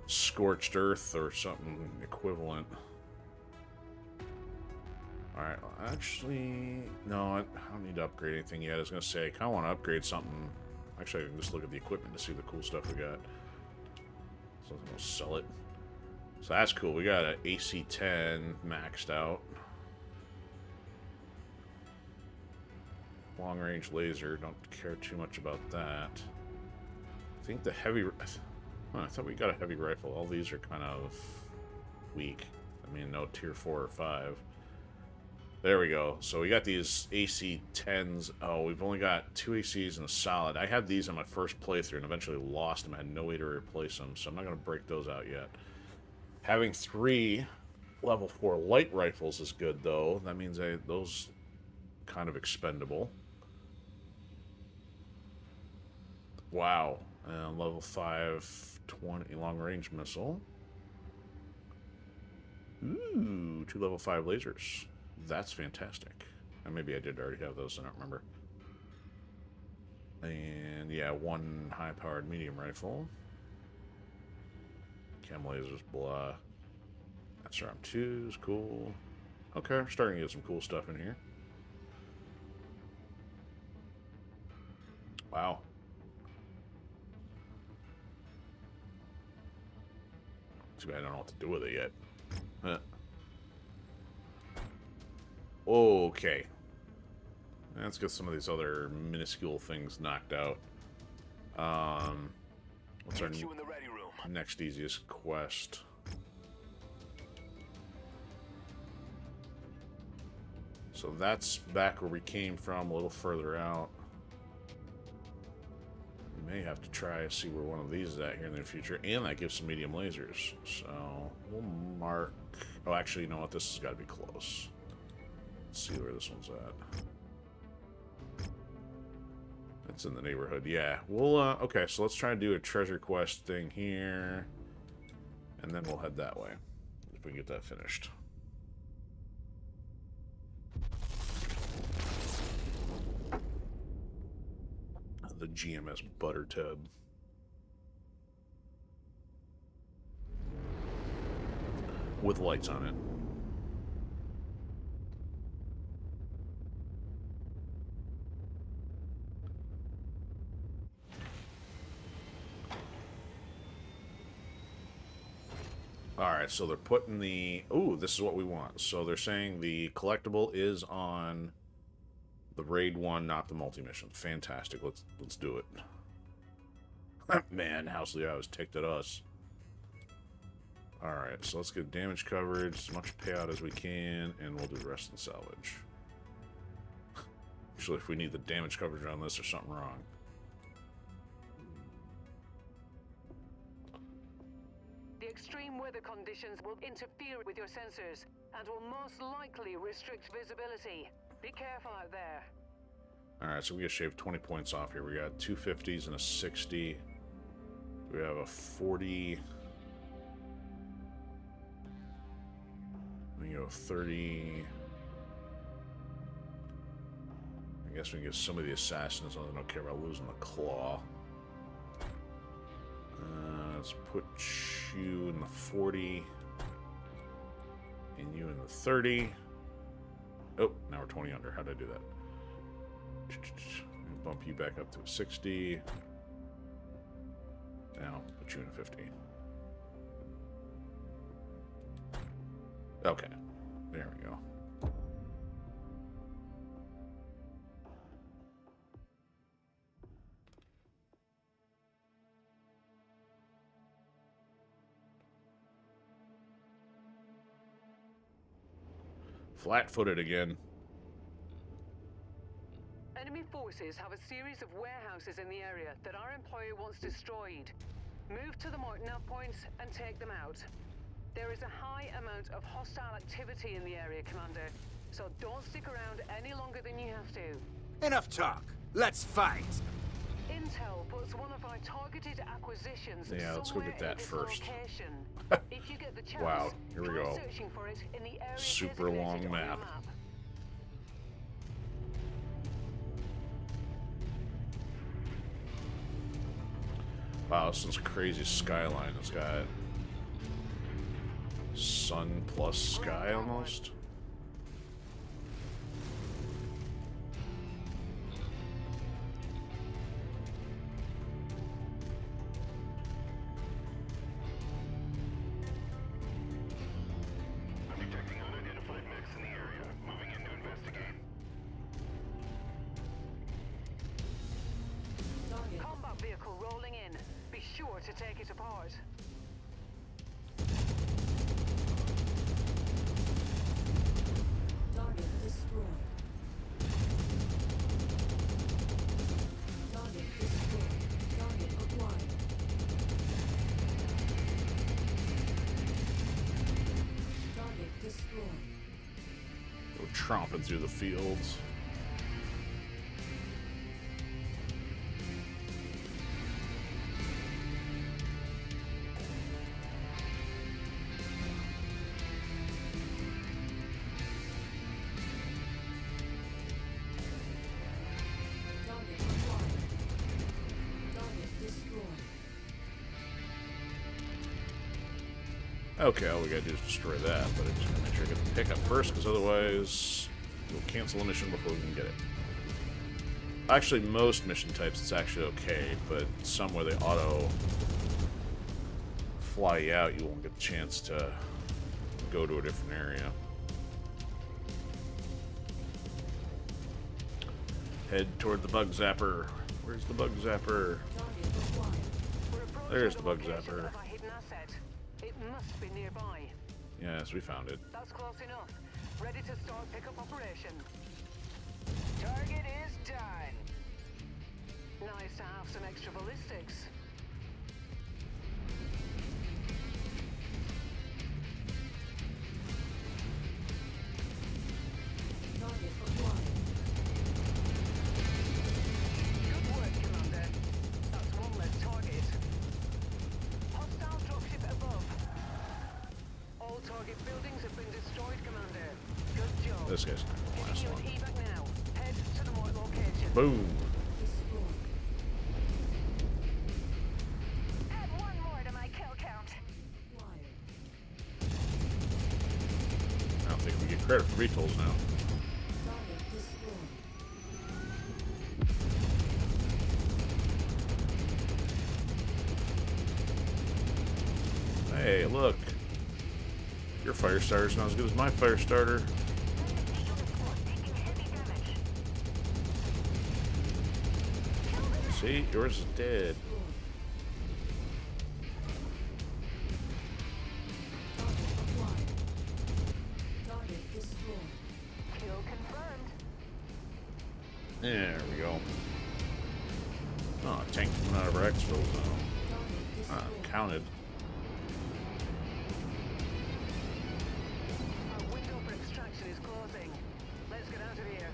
scorched earth or something equivalent. Alright, well, actually, no, I don't need to upgrade anything yet. I was going to say, I kind of want to upgrade something. Actually, I can just look at the equipment to see the cool stuff we got. So we'll sell it. So that's cool. We got an AC-10 maxed out. Long-range laser. Don't care too much about that. I think the heavy... I thought we got a heavy rifle. All these are kind of weak. I mean, no tier 4 or 5. There we go. So we got these AC-10s. Oh, we've only got 2 ACs and a solid. I had these on my first playthrough and eventually lost them. I had no way to replace them, so I'm not going to break those out yet. Having 3 level 4 light rifles is good, though. That means those kind of expendable. Wow. Level 5, 20 long-range missile. Ooh, 2 level 5 lasers. That's fantastic. And maybe I did already have those, I don't remember. And yeah, 1 high-powered medium rifle. Chem lasers, blah. SRM2s, cool. Okay, I'm starting to get some cool stuff in here. Wow. Too bad I don't know what to do with it yet. Huh. Okay. Let's get some of these other minuscule things knocked out. What's our next easiest quest? So that's back where we came from, a little further out. We may have to try to see where one of these is at here in the future, and that gives some medium lasers. So we'll mark... Oh, actually, you know what? This has got to be close. Let's see where this one's at. It's in the neighborhood. Yeah, we'll, okay, so let's try to do a treasure quest thing here. And then we'll head that way. If we can get that finished. The GMS butter tub. With lights on it. Alright, so they're putting the... Ooh, this is what we want. So they're saying the collectible is on the raid 1, not the multi-mission. Fantastic. Let's do it. Man, House Leo was ticked at us. Alright, so let's get damage coverage, as much payout as we can, and we'll do rest and salvage. Actually, if we need the damage coverage on this, there's something wrong.
The extreme weather conditions will interfere with your sensors and will most likely restrict visibility. Be careful out there.
Alright, so we gotta shave 20 points off here. We got 2 50s and a 60. We have a 40. We go 30. I guess we can get some of the assassins on. I don't care about losing the claw. Let's put you in the 40. And you in the 30. Oh, now we're 20 under. How'd I do that? Bump you back up to a 60. Now, put you in a 50. Okay. There we go. Flat-footed again.
Enemy forces have a series of warehouses in the area that our employer wants destroyed. Move to the marked nav points and take them out. There is a high amount of hostile activity in the area, Commander, so don't stick around any longer than you have to.
Enough talk. Let's fight.
Intel puts one of our targeted acquisitions
let's go get that first.
If you get the chance,
Wow, here we
try
go.
searching for it in the area
Super long
designated on your
map. Wow, this is crazy skyline. It's got sun plus sky almost.
I'm detecting unidentified mechs in the area. Moving in to investigate.
Target.
Combat vehicle rolling in. Be sure to take it apart.
Target destroyed. Target destroyed. Target acquired. Target destroyed.
Go tromping through the fields.
Target acquired. Target destroyed.
Okay, all we gotta do is destroy that, but I just gotta make sure I get the pickup first, because otherwise we'll cancel a mission before we can get it. Actually, most mission types it's actually okay, but some where they auto fly you out, you won't get the chance to go to a different area. Head toward the bug zapper. Where's the bug zapper?
Target acquired.
We're approaching
There's the bug
location
zapper.
of a hidden asset. It must be nearby.
Yes, we found it.
That's close enough. Ready to start pickup operation.
Target is done.
Nice to have some extra ballistics.
Target acquired.
Good work, Commander. That's one less target. Hostile dropship above. All target buildings have been destroyed, Commander. Good job.
This guy's not gonna last
Giving you
long.
an evac now. Head to the mort location.
Boom!
Destroyed.
Add one more to my kill count.
Acquired.
I don't think we get credit for retools now.
Target destroyed.
Hey, look. Your fire starter's not as good as my fire starter. See? Yours is dead.
Target acquired. Target destroyed.
Kill confirmed.
There we go. Oh, a tank coming out of our exfil zone.
Target
Ah,
destroyed.
counted.
Our window for extraction is closing. Let's get out of here.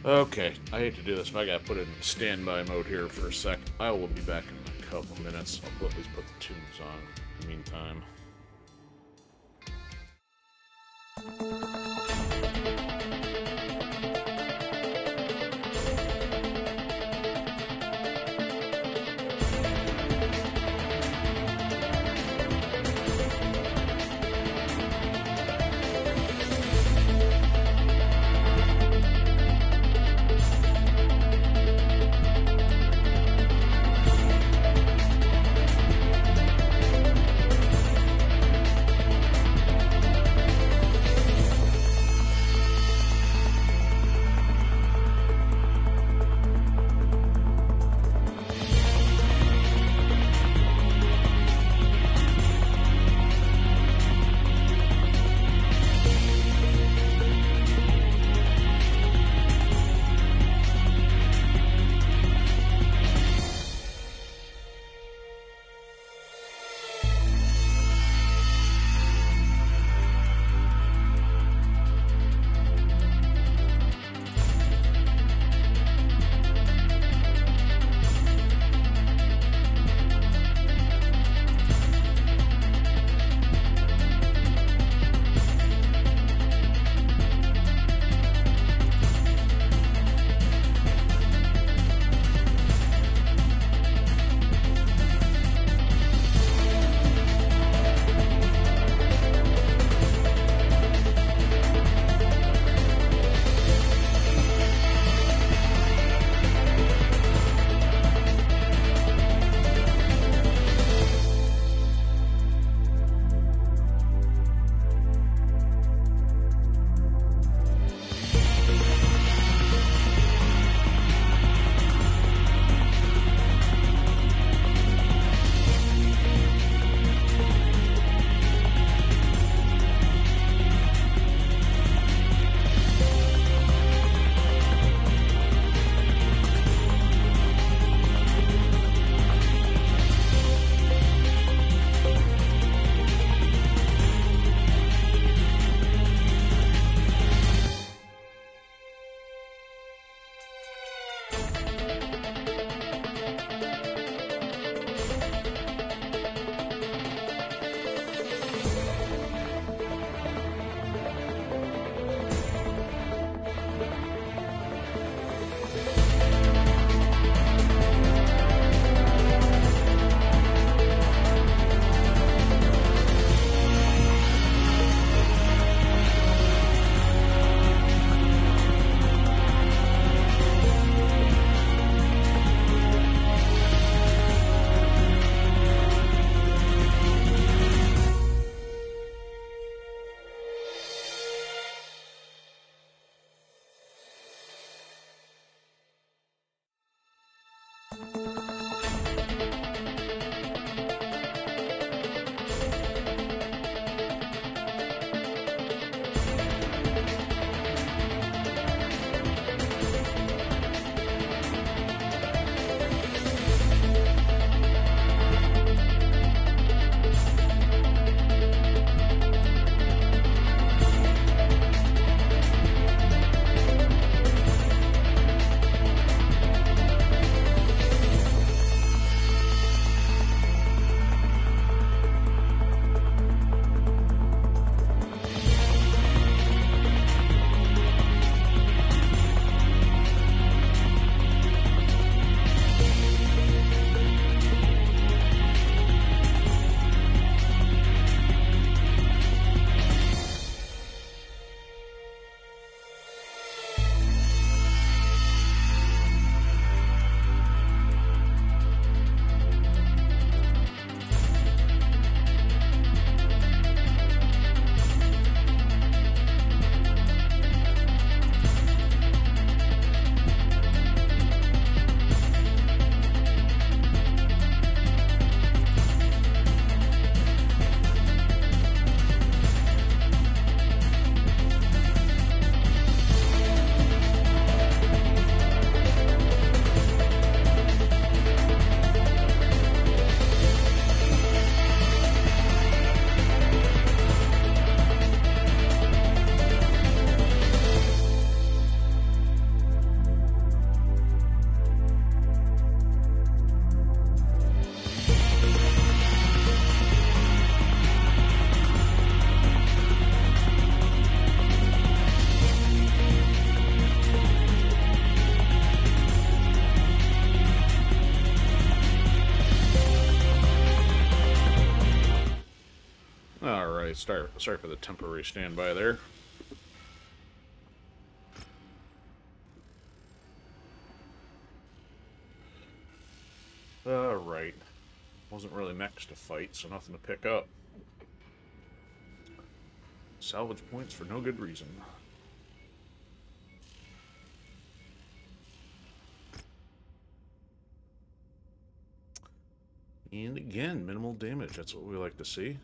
Okay, I hate to do this, but I gotta put it in standby mode here for a sec. I will be back in a couple minutes. I'll at least put the tunes on in the meantime. sorry for the temporary standby there. Alright. Wasn't really mechs to fight, so nothing to pick up. Salvage points for no good reason. And again, minimal damage. That's what we like to see.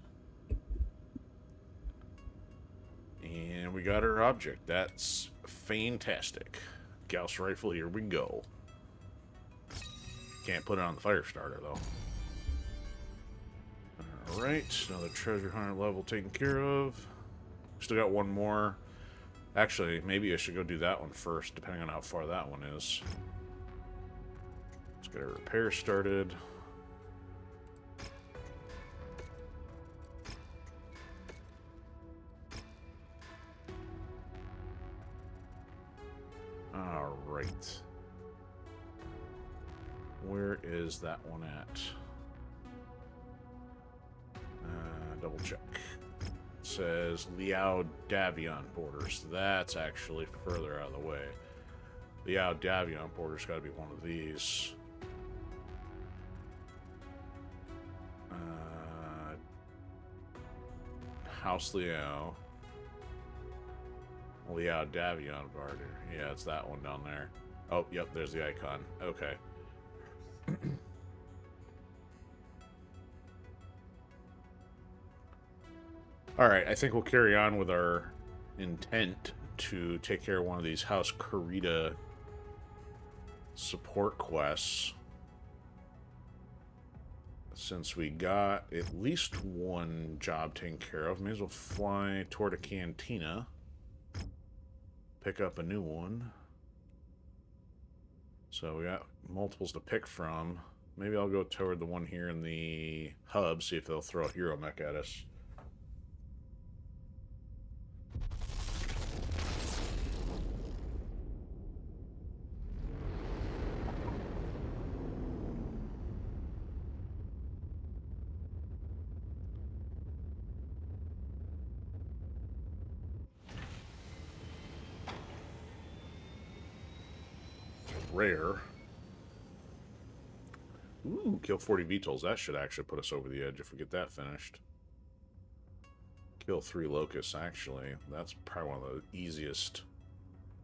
And we got our object. That's fantastic. Gauss rifle, here we go. Can't put it on the fire starter, though. Alright, another treasure hunter level taken care of. Still got one more. Actually, maybe I should go do that one first, depending on how far that one is. Let's get a repair started. Alright. Where is that one at? Double check. It says Liao Davion borders. That's actually further out of the way. Liao Davion borders got to be one of these. House Liao. Liao Davion border. Yeah, it's that one down there. Oh, yep, there's the icon. Okay. Alright, I think we'll carry on with our intent to take care of one of these House Kurita support quests. Since we got at least one job taken care of, may as well fly toward a cantina. Pick up a new one. So we got multiples to pick from. Maybe I'll go toward the one here in the hub, see if they'll throw a hero mech at us. Rare. Ooh, kill 40 VTOLs. That should actually put us over the edge if we get that finished. Kill 3 locusts, actually. That's probably one of the easiest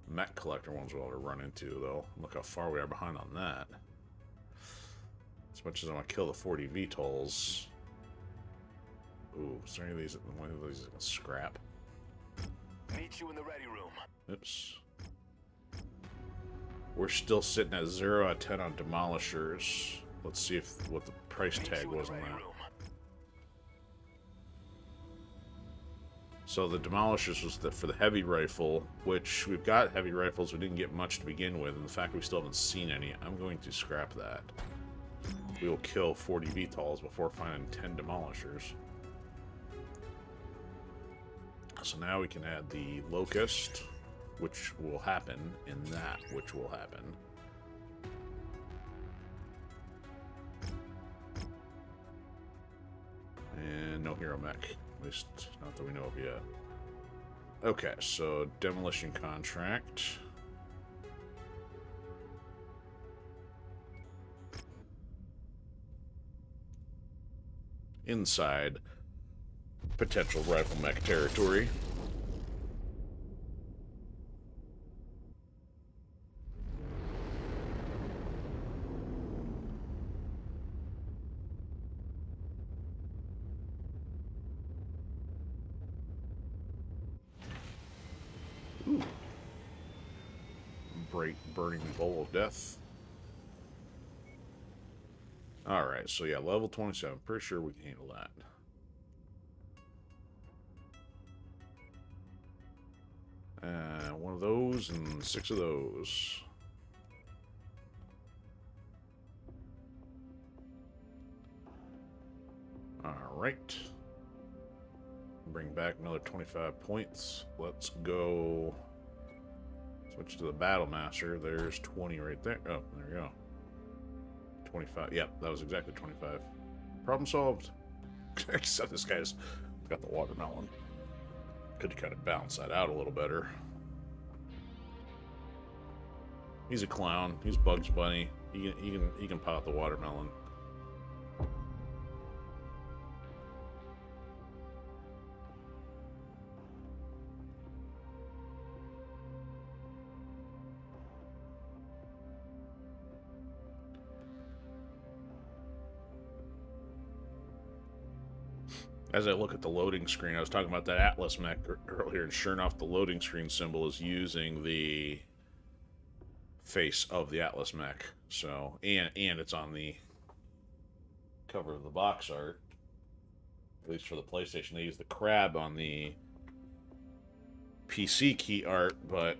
mech collector ones we'll ever run into, though. Look how far we are behind on that. As much as I want to kill the 40 VTOLs. Ooh, is there any of these? One of these is gonna scrap.
Meet you in the ready room.
Oops. We're still sitting at 0 out of 10 on demolishers. Let's see what the price tag was on that. So the demolishers was for the heavy rifle, which we've got heavy rifles. We didn't get much to begin with, and the fact we still haven't seen any, I'm going to scrap that. We will kill 40 VTOLs before finding 10 demolishers. So now we can add the locust, which will happen, and that, which will happen. And no hero mech. At least, not that we know of yet. Okay, so demolition contract. Inside potential rifle mech territory. Ooh. Burning bowl of death. Alright, so yeah, level 27. Pretty sure we can handle that. One of those and 6 of those. Alright. Bring back another 25 points. Let's go. Switch to the Battle Master. There's 20 right there. Oh, there we go. 25. Yep, that was exactly 25. Problem solved. Except this guy's Got the watermelon. Could kind of balance that out a little better. He's a clown. He's Bugs Bunny. He can pop the watermelon. As I look at the loading screen, I was talking about that Atlas mech earlier, and sure enough, the loading screen symbol is using the face of the Atlas mech. So, and it's on the cover of the box art, at least for the PlayStation. They use the crab on the PC key art, but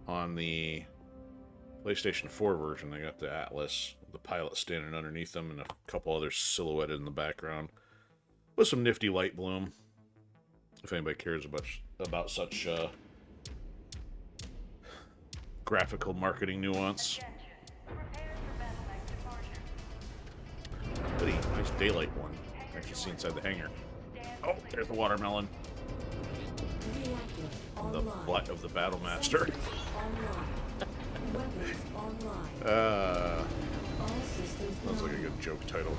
on the PlayStation 4 version, they got the Atlas, the pilot standing underneath them, and a couple others silhouetted in the background. With some nifty light bloom, if anybody cares about such graphical marketing nuance. Pretty nice daylight one. I can see inside the hangar. Oh, there's the watermelon.
Reactor
The
online.
butt of the Battle Master.
Online. Weapons online. All systems
Sounds like a good joke title.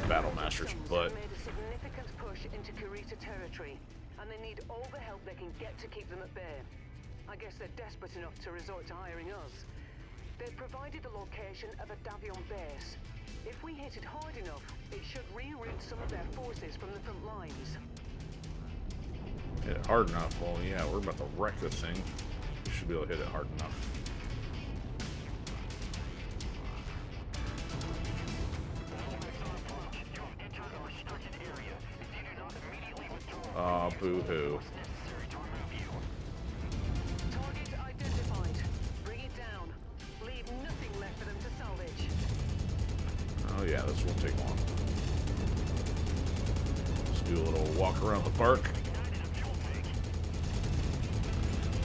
Battle Master's butt.
Made a significant push into Kurita territory, and they need all the help they can get to keep them at bay. I guess they're desperate enough to resort to hiring us. They've provided the location of a Davion base. If we hit it hard enough, it should reroute some of their forces from the front lines.
Hit it hard enough. Well, yeah, we're about to wreck this thing. We should be able to hit it hard enough. Aw, boo-hoo.
Target identified. Bring it down. Leave nothing left for them to salvage.
Oh yeah, this won't take long. Let's do a little walk around the park.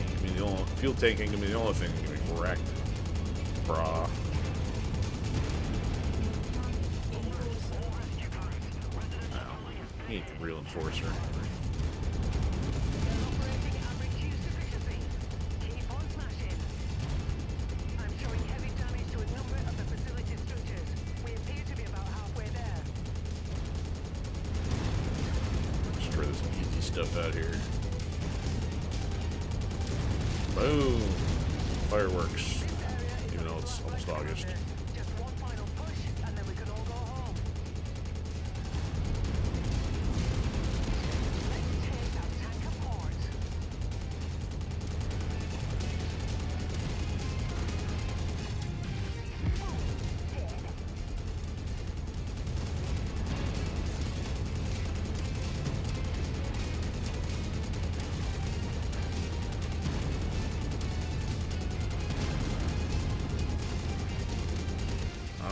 I mean, the only fuel tank ain't gonna be the only thing that's gonna be wrecked. Brah. He ain't the real enforcer.
Operating at reduced efficiency. Keep on smashing. I'm showing heavy damage to a number of the facility structures. We appear to be about halfway there.
Let's try this easy stuff out here. Boom! Fireworks. Even though it's almost August.
Just one final push, and then we can all go home. Let's take that tank apart.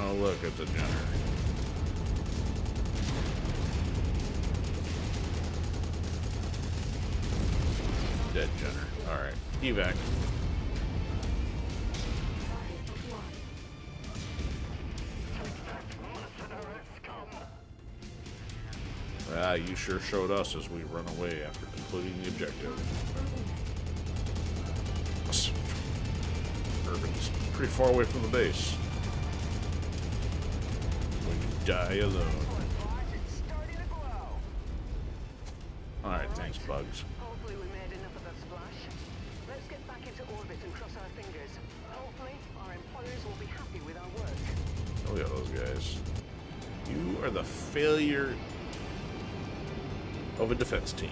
Oh look, it's a Jenner. Dead Jenner. Alright. Evac.
Target acquired.
Ah, you sure showed us as we run away after completing the objective. Urban's pretty far away from the base. We can die alone. Alright, thanks, Bugs.
Hopefully we made enough of a splash. Let's get back into orbit and cross our fingers. Hopefully our employers will be happy with our work.
Oh yeah, those guys. You are the failure of a defense team.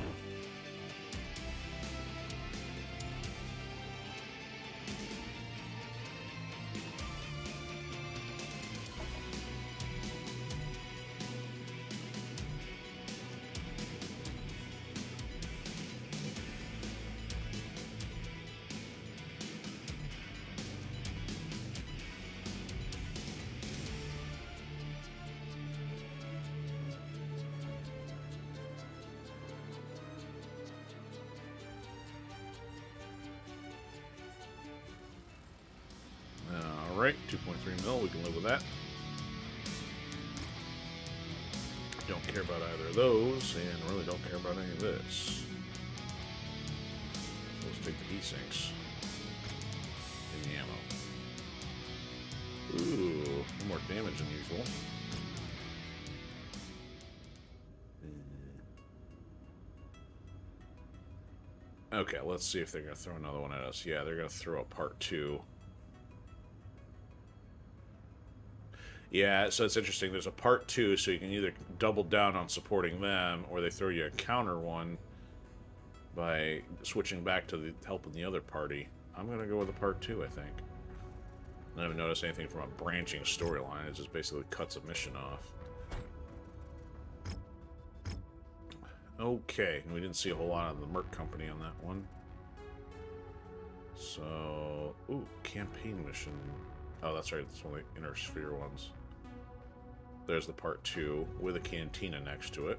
Alright, 2.3 mil, we can live with that. Don't care about either of those, and really don't care about any of this. So let's take the desyncs. In the ammo. Ooh, more damage than usual. Okay, let's see if they're going to throw another one at us. Yeah, they're going to throw a part 2. Yeah, so it's interesting. There's a part 2, so you can either double down on supporting them, or they throw you a counter one by switching back to helping the other party. I'm going to go with a part 2, I think. I haven't noticed anything from a branching storyline. It just basically cuts a mission off. Okay, we didn't see a whole lot of the Merc Company on that one. So, ooh, campaign mission. Oh, that's right, it's one of the inner sphere ones. There's the part 2 with a cantina next to it.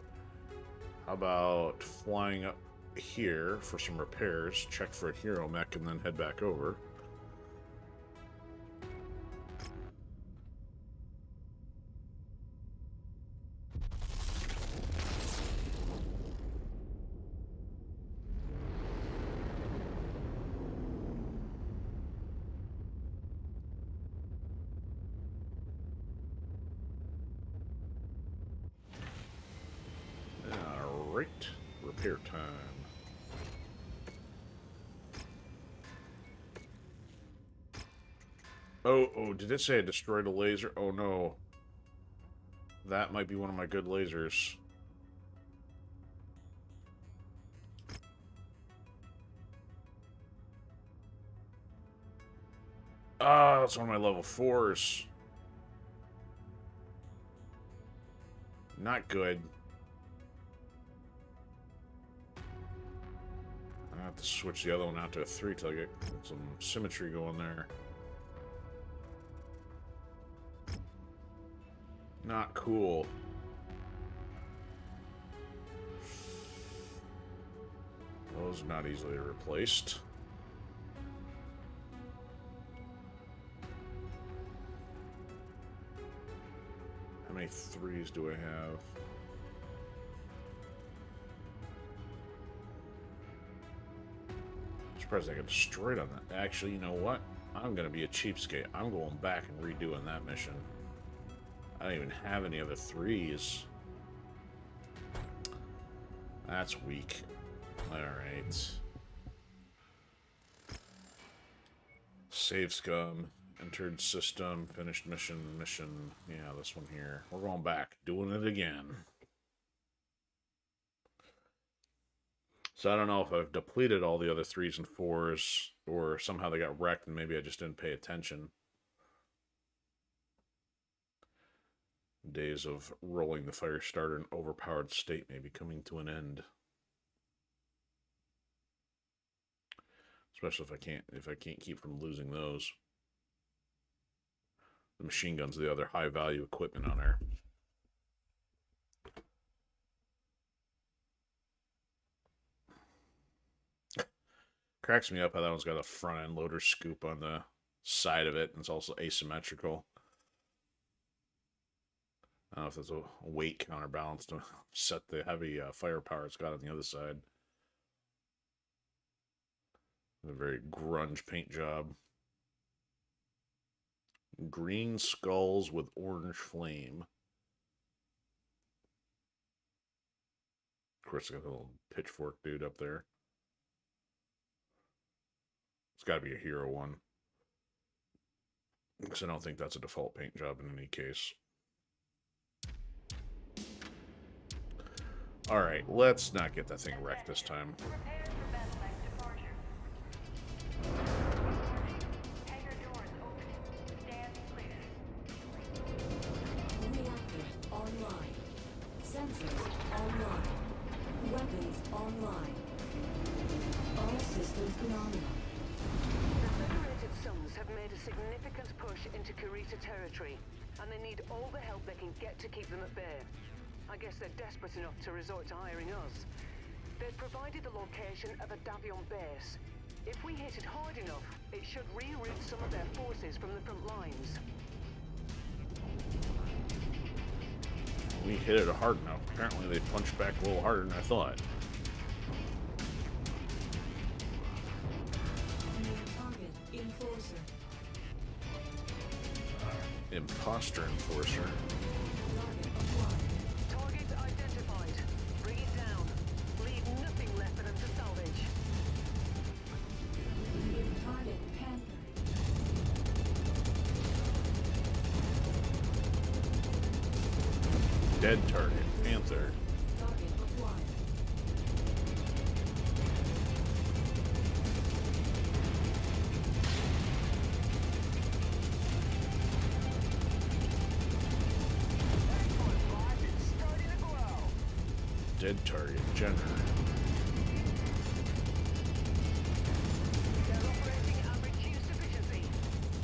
How about flying up here for some repairs, check for a hero mech, and then head back over. Alright, repair time. Oh, did it say I destroyed a laser? Oh no. That might be one of my good lasers. Ah, that's one of my level 4s. Not good. I have to switch the other one out to a 3 till I get some symmetry going there. Not cool. Those are not easily replaced. How many 3s do I have? I'm surprised I got destroyed on that. Actually, you know what? I'm gonna be a cheapskate. I'm going back and redoing that mission. I don't even have any other 3s. That's weak. Alright. Save scum. Entered system. Finished mission. Yeah, this one here. We're going back. Doing it again. So I don't know if I've depleted all the other 3s and 4s, or somehow they got wrecked and maybe I just didn't pay attention. Days of rolling the fire starter in overpowered state may be coming to an end. Especially if I can't keep from losing those. The machine gun's the other high value equipment on there. Cracks me up how that one's got a front end loader scoop on the side of it, and it's also asymmetrical. I don't know if there's a weight counterbalance to set the heavy firepower it's got on the other side. A very grunge paint job. Green skulls with orange flame. Of course, got a little pitchfork dude up there. It's got to be a hero one. Because I don't think that's a default paint job in any case. Alright, let's not get that thing wrecked this time.
Reactor online. Sensors online. Weapons online. All systems nominal.
The Federated Sons have made a significant push into Kurita territory, and they need all the help they can get to keep them at bay. I guess they're desperate enough to resort to hiring us. They've provided the location of a Davion base. If we hit it hard enough, it should reroute some of their forces from the front lines.
we hit it hard enough. Apparently they punched back a little harder than I thought.
New target, Enforcer.
Imposter Enforcer.
Target acquired.
Target identified. Bring it down. Leave nothing left for them to salvage.
New target, Panther.
Dead target, Panther.
Target acquired.
Dead target, Jenner.
They're operating at reduced efficiency.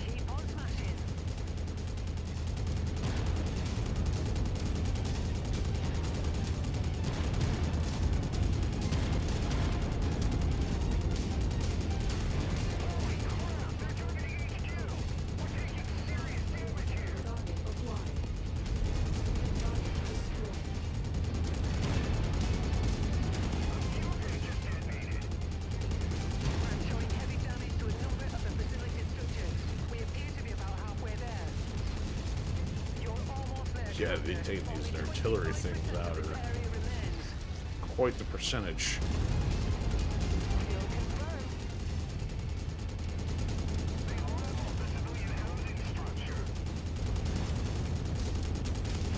Keep on smashing.
Target acquired. Target destroyed.
I'm showing heavy damage to a number of the facility structures. We appear to be about halfway there. You're almost there.
Yeah, they take these artillery things out, or
Area remains.
quite the percentage.
Kill confirmed.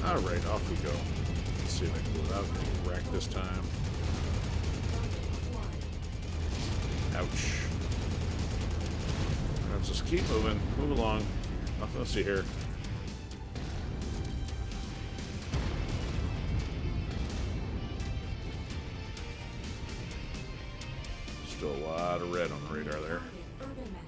Alright, off we go. Let's see if I can go without getting wrecked this time. Ouch. Let's just keep moving. Move along. Nothing to see here. Still a lot of red on the radar there.
Target, Urban Mech.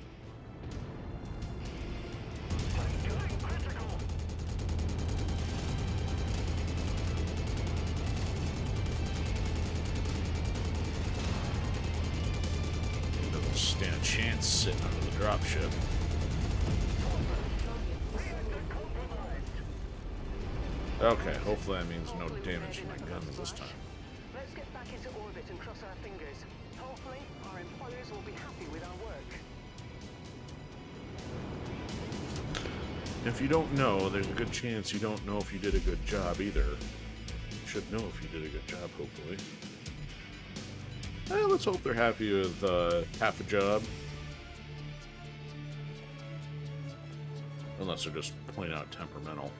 Doesn't stand a chance sitting under the dropship. Okay, hopefully that means no damage to my guns this time.
Let's get back into orbit and cross our fingers. Hopefully, our employers will be happy with our work.
If you don't know, there's a good chance you don't know if you did a good job either. You should know if you did a good job, hopefully. Let's hope they're happy with half a job. Unless they're just plain out temperamental.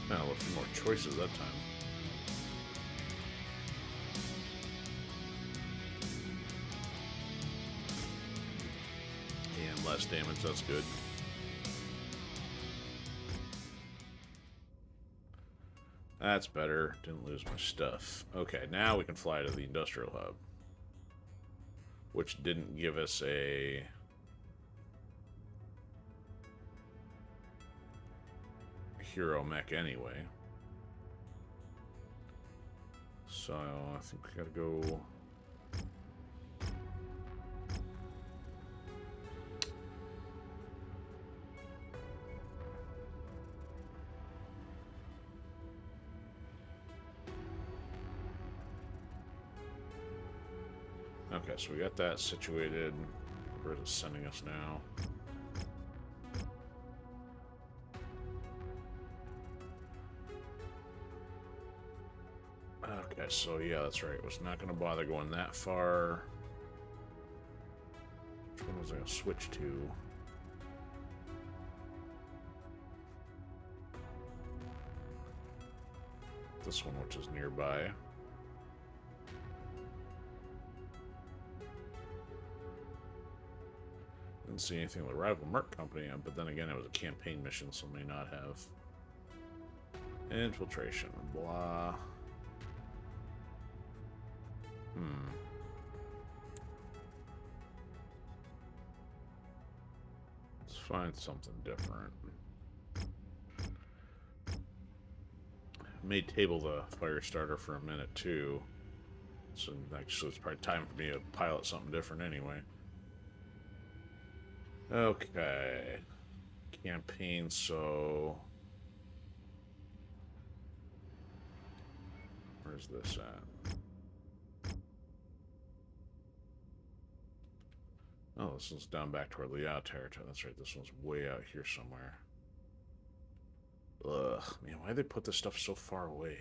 Now, a few more choices that time. And less damage, that's good. That's better. Didn't lose my stuff. Okay, now we can fly to the industrial hub. Which didn't give us a... hero mech anyway. So I think we gotta go. Okay, so we got that situated. Where is it sending us now? Okay, so yeah, that's right. Was not going to bother going that far. Which one was I going to switch to? This one, which is nearby. Didn't see anything with the rival Merc company, but then again, it was a campaign mission, so may not have. Infiltration, blah. Let's find something different. May table the fire starter for a minute too. So actually it's probably time for me to pilot something different anyway. Okay. Campaign, so where's this at? Oh, this one's down back toward Liao territory. That's right, this one's way out here somewhere. Ugh, man, why'd they put this stuff so far away?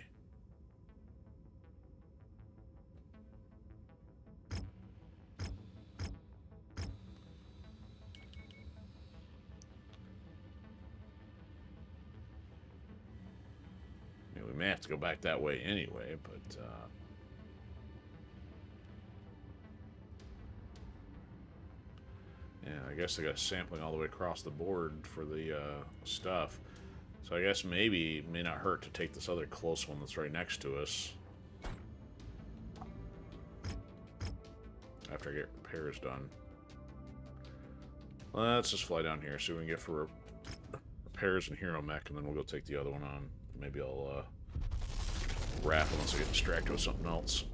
I mean, we may have to go back that way anyway, but yeah, I guess they got sampling all the way across the board for the stuff. So I guess maybe it may not hurt to take this other close one that's right next to us. After I get repairs done. Let's just fly down here, see what we can get for repairs and hero mech, and then we'll go take the other one on. Maybe I'll wrap it once I get distracted with something else.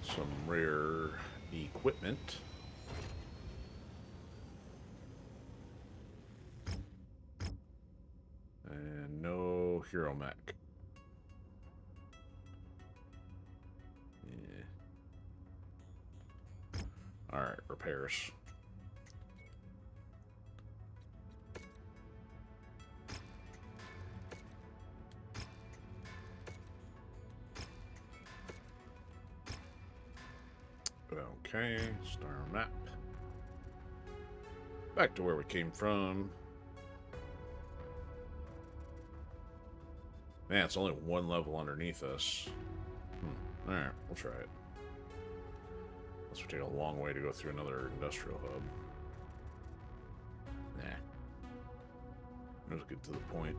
Some rare equipment. And no hero mech. Yeah. Alright, repairs. Okay, star map. Back to where we came from. Man, it's only one level underneath us. Alright, we'll try it. This would take a long way to go through another industrial hub. Nah. Let's get to the point.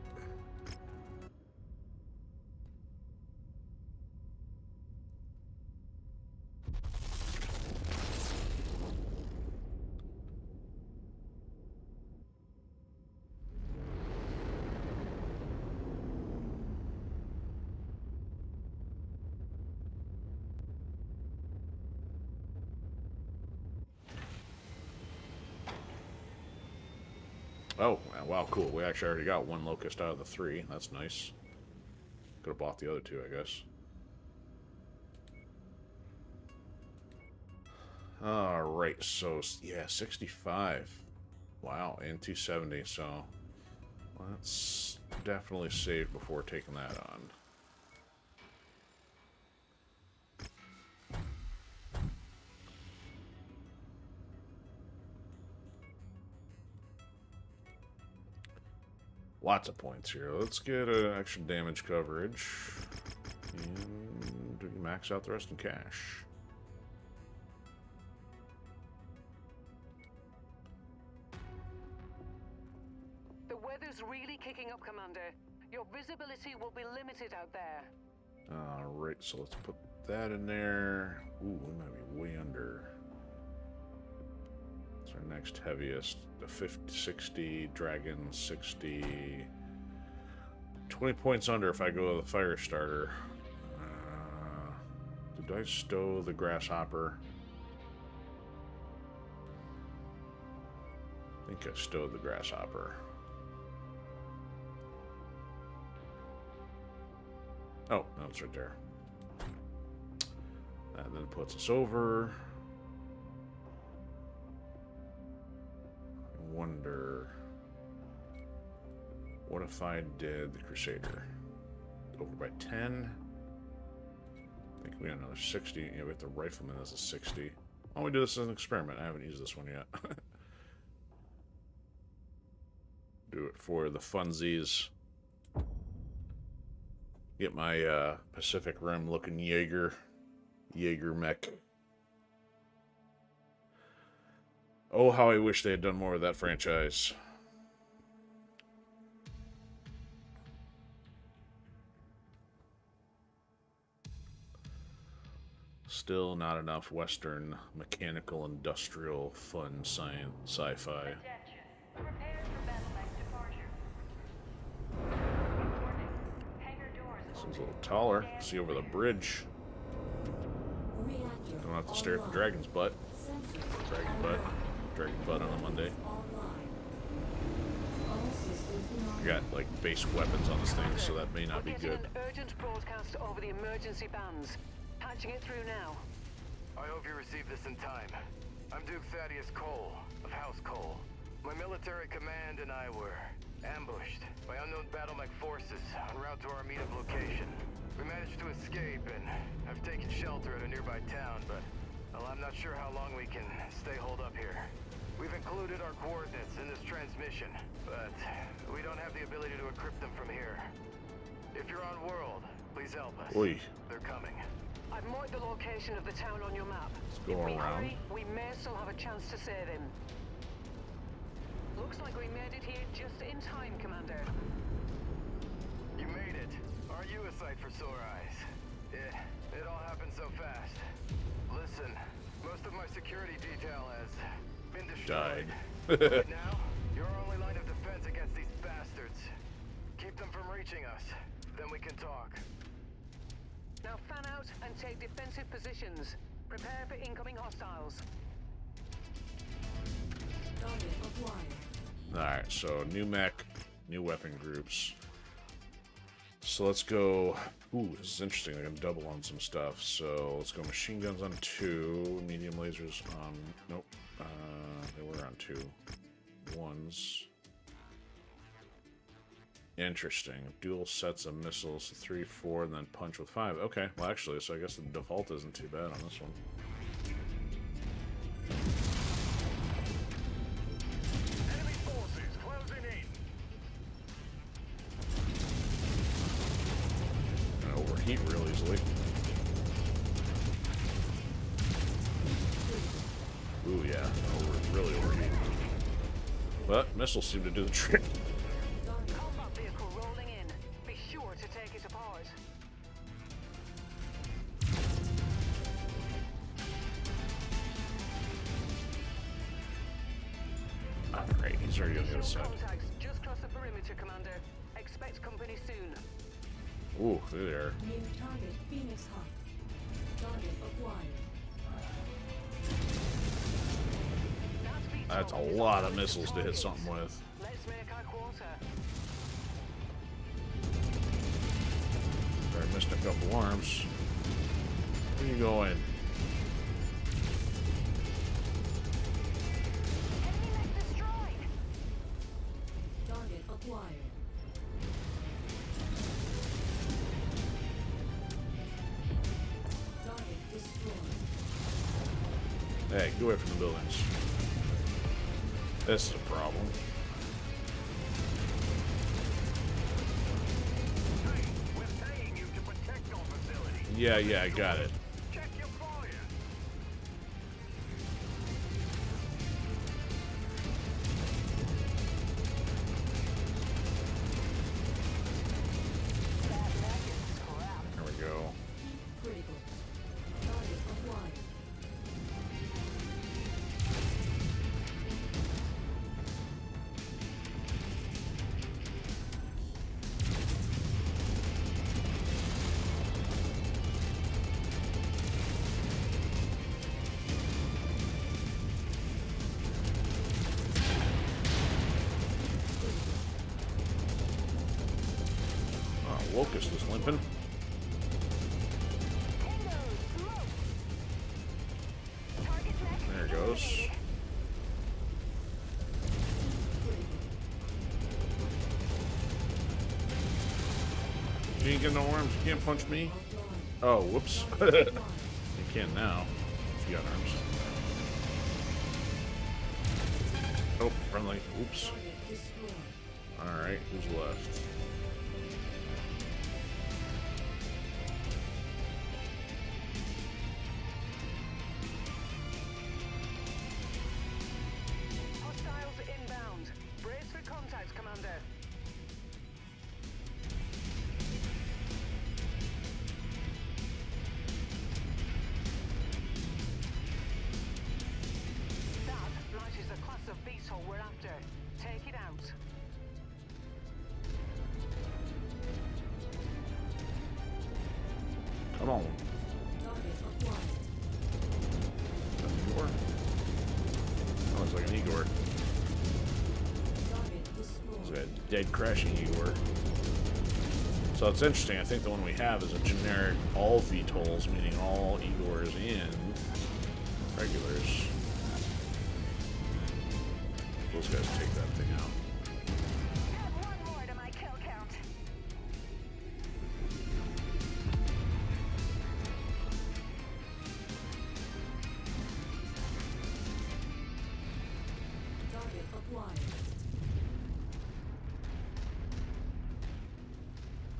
Oh, wow, cool. We actually already got one locust out of the 3. That's nice. Could have bought the other 2, I guess. Alright, so, yeah, 65. Wow, and 270, so let's definitely save before taking that on. Lots of points here. Let's get extra damage coverage. And do we max out the rest in cash?
The weather's really kicking up, Commander. Your visibility will be limited out there.
Alright, so let's put that in there. Ooh, we might be way under. It's our next heaviest. The 50, 60, Dragon 60. 20 points under if I go to the fire starter. Did I stow the grasshopper? I think I stowed the grasshopper. Oh, no, it's right there. That then puts us over. I wonder, what if I did the Crusader? Over by 10? I think we got another 60. Yeah, we have the Rifleman as a 60. Why don't we do this as an experiment? I haven't used this one yet. Do it for the funsies. Get my Pacific Rim looking Jaeger mech. Oh, how I wish they had done more with that franchise. Still not enough Western mechanical industrial fun science sci-fi.
Attention. Prepare for battle mech departure. Warning. Hangar doors
This
open.
one's a little taller. See over the bridge.
Reactor
Don't have to stare at the
online.
dragon's butt.
Sensors
Dragon butt. Dragon butt on a Monday.
online. All systems
I got like base weapons on this thing, so that may not be
We're getting
good.
an urgent broadcast over the emergency bands. Patching it through now.
I hope you received this in time. I'm Duke Thaddeus Cole, of House Cole. My military command and I were ambushed by unknown battle mech forces en route to our meetup location. We managed to escape and have taken shelter at a nearby town, but well, I'm not sure how long we can stay holed up here. We've included our coordinates in this transmission, but we don't have the ability to encrypt them from here. If you're on world, please help us.
Oi.
They're coming.
I've marked the location of the town on your map.
go
If we
around.
hurry, we may still have a chance to save him. Looks like we made it here just in time, Commander.
You made it. Are you a sight for sore eyes? It all happened so fast. Listen, most of my security detail has been destroyed.
Died.
Right now, you're our only line of defense against these bastards. Keep them from reaching us, then we can talk.
Now fan out and take defensive positions. Prepare for incoming hostiles.
target acquired.
Alright, so new mech, new weapon groups. So let's go. Ooh, this is interesting. I can double on some stuff. So let's go machine guns on 2, medium lasers on. Nope. They were on 2. 1s. Interesting. Dual sets of missiles, 3, 4, and then punch with 5. Okay, well actually, so I guess the default isn't too bad on this one.
Enemy forces closing in.
And overheat real easily. Ooh, yeah. Really overheat. But missiles seem to do the trick.
Combat vehicle rolling in. Be sure to take it apart.
Alright, he's already on the other
Visual
side.
contacts just cross the perimeter, Commander. Expect company soon.
Ooh, there they are.
New target Phoenix Hub. Target acquired.
That's a lot of missiles to hit something with.
Let's make our quarter.
I missed a couple arms. Where are you going?
Enemy mech destroyed.
Target acquired. Target destroyed.
Hey, get away from the buildings. This is a problem.
Hey, we're paying you to protect our facility.
Yeah, I got it.
Check your fire.
There we go.
Critical. Target acquired.
Locust is limping.
Target mech
There it goes.
eliminated.
You ain't got no arms. You can't punch me.
Offline.
Oh, whoops.
Offline.
You can now. If you got arms. Oh, friendly. Oops.
Target destroyed.
Alright, who's left?
out.
Come on.
Target acquired.
Igor? That looks like an Igor.
Target
It's
destroyed.
a dead crashing Igor. So it's interesting. I think the one we have is a generic all VTOLs, meaning all Igors and regulars. Those guys take that thing out.
Add one more to my kill count.
Target acquired.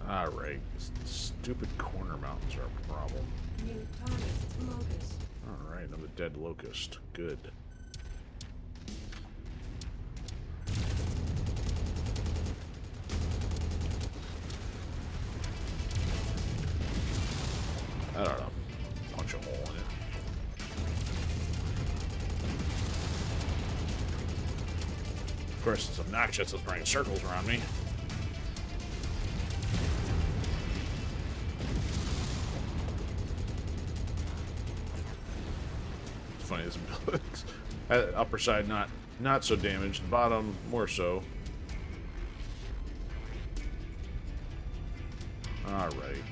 Alright. Stupid corner mountains are a problem.
New target locust.
Alright, another dead locust. Good. I don't know. Punch a hole in it. Of course, it's obnoxious. It's running circles around me. It's funny, this building's upper side not so damaged, bottom more so. All right.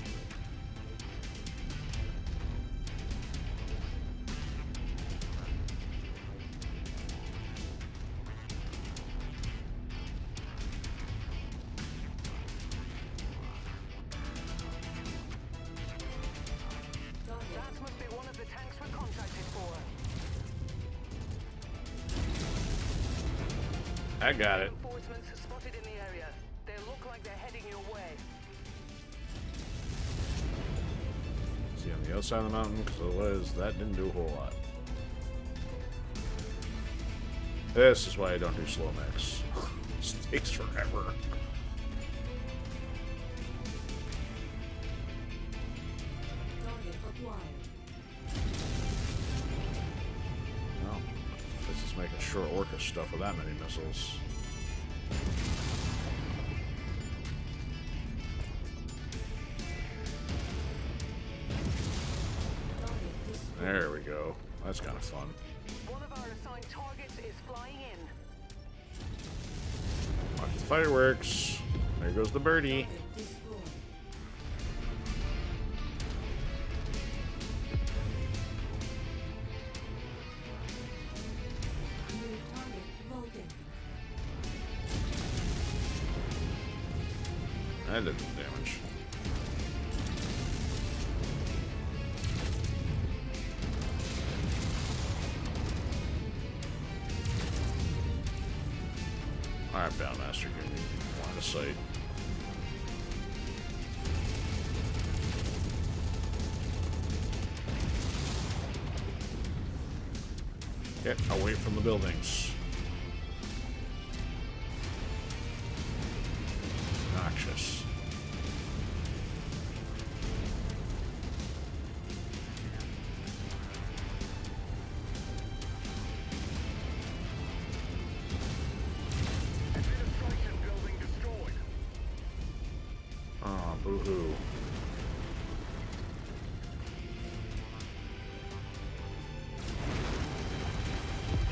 That must be one of the tanks we're contracted for.
I got it.
Reinforcements spotted in the area. They look like they're heading your way.
See on the other side of the mountain, because otherwise that didn't do a whole lot. This is why I don't do slow mechs. This takes forever.
Target acquired.
No. This is making short orca stuff with that many missiles.
Target destroyed.
There we go. That's kind of fun.
One of our assigned targets is flying in.
Watch the fireworks. There goes the birdie.
Target destroyed. New target Vulcan.
That did some damage. Alright, Boundmaster, give me line of sight. Get away from the buildings. Noxious.
Administration building destroyed.
Oh, boo-hoo.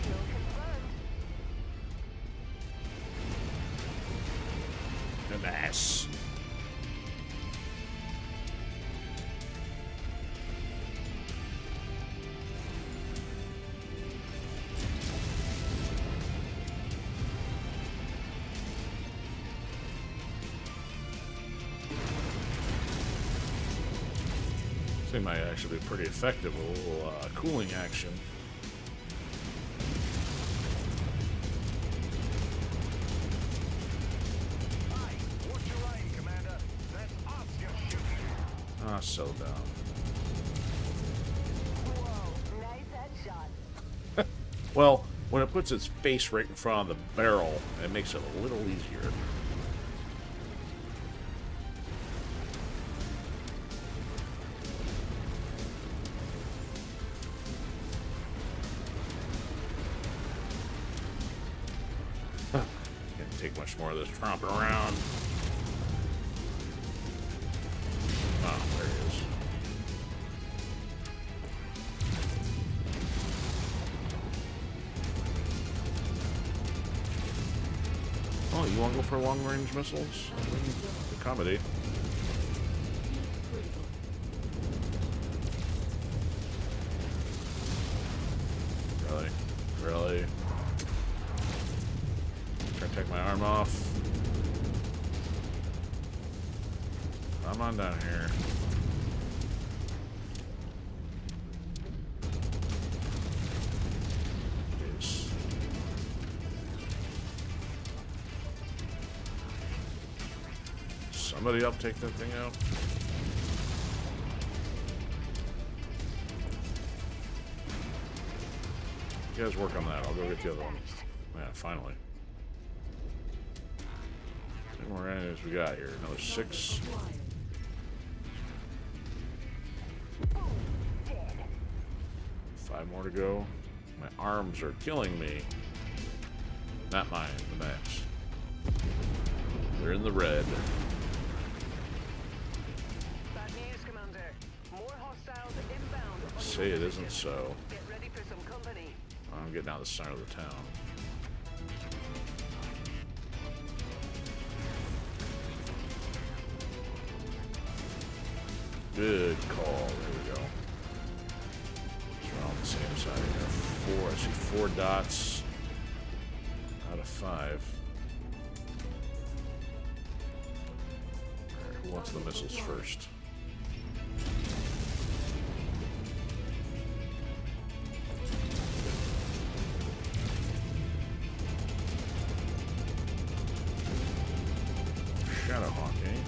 Kill confirmed.
An ass. This might actually be pretty effective. A little cooling action.
Aye, what's your aim, Commander? That's us you're shooting.
Ah, so down.
Whoa, nice headshot.
Well, when it puts its face right in front of the barrel, it makes it a little easier. God take much more of this tromping around. Oh, there he is. Oh, you want to go for long-range missiles? Accommodate. Really? Really? Try to take my arm off. Come on down here. Jeez. Somebody help take that thing out. You guys work on that. I'll go get the other one. Yeah, finally. How many more enemies we got here? Another 6.
Dead.
5 more to go. My arms are killing me. Not mine, the mechs. They're in the red.
Bad news, Commander. More hostiles inbound. on
Say
your
it isn't
position.
so.
Get ready for some company.
I'm getting out of the center of the town. Good call. There we go. We're all on the same side here. 4. I see 4 dots out of 5. Alright, who wants the missiles first? Shadow Hawking.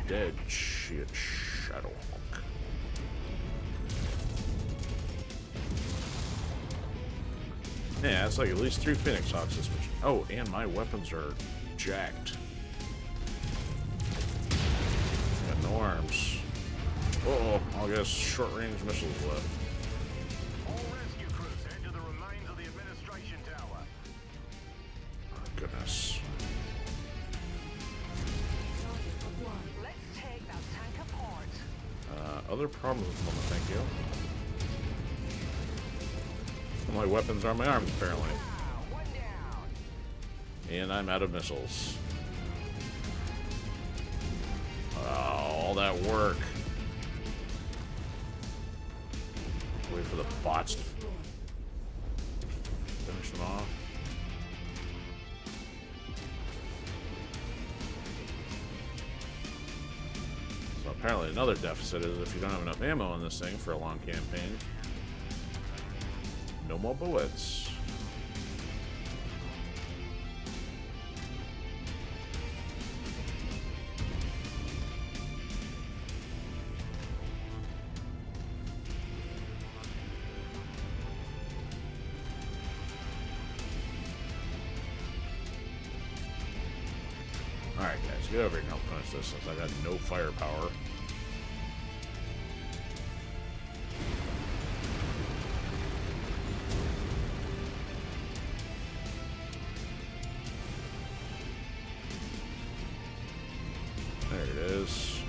Dead shit, Shadow Hawk. Yeah, it's like at least 3 Phoenix Hawks this mission. Oh, and my weapons are jacked. Got no arms. Uh-oh, I guess short-range missiles left.
All rescue crews head to the remains of the administration tower.
Oh, goodness.
Let's take that tank apart.
Other problems at the moment, thank you. My weapons are my arms, apparently.
One down.
And I'm out of missiles. Oh, all that work. Wait for the bots to finish them off. So apparently another deficit is if you don't have enough ammo in this thing for a long campaign. No more bullets. Alright guys, get over here and help finish this since I got no firepower. There it is.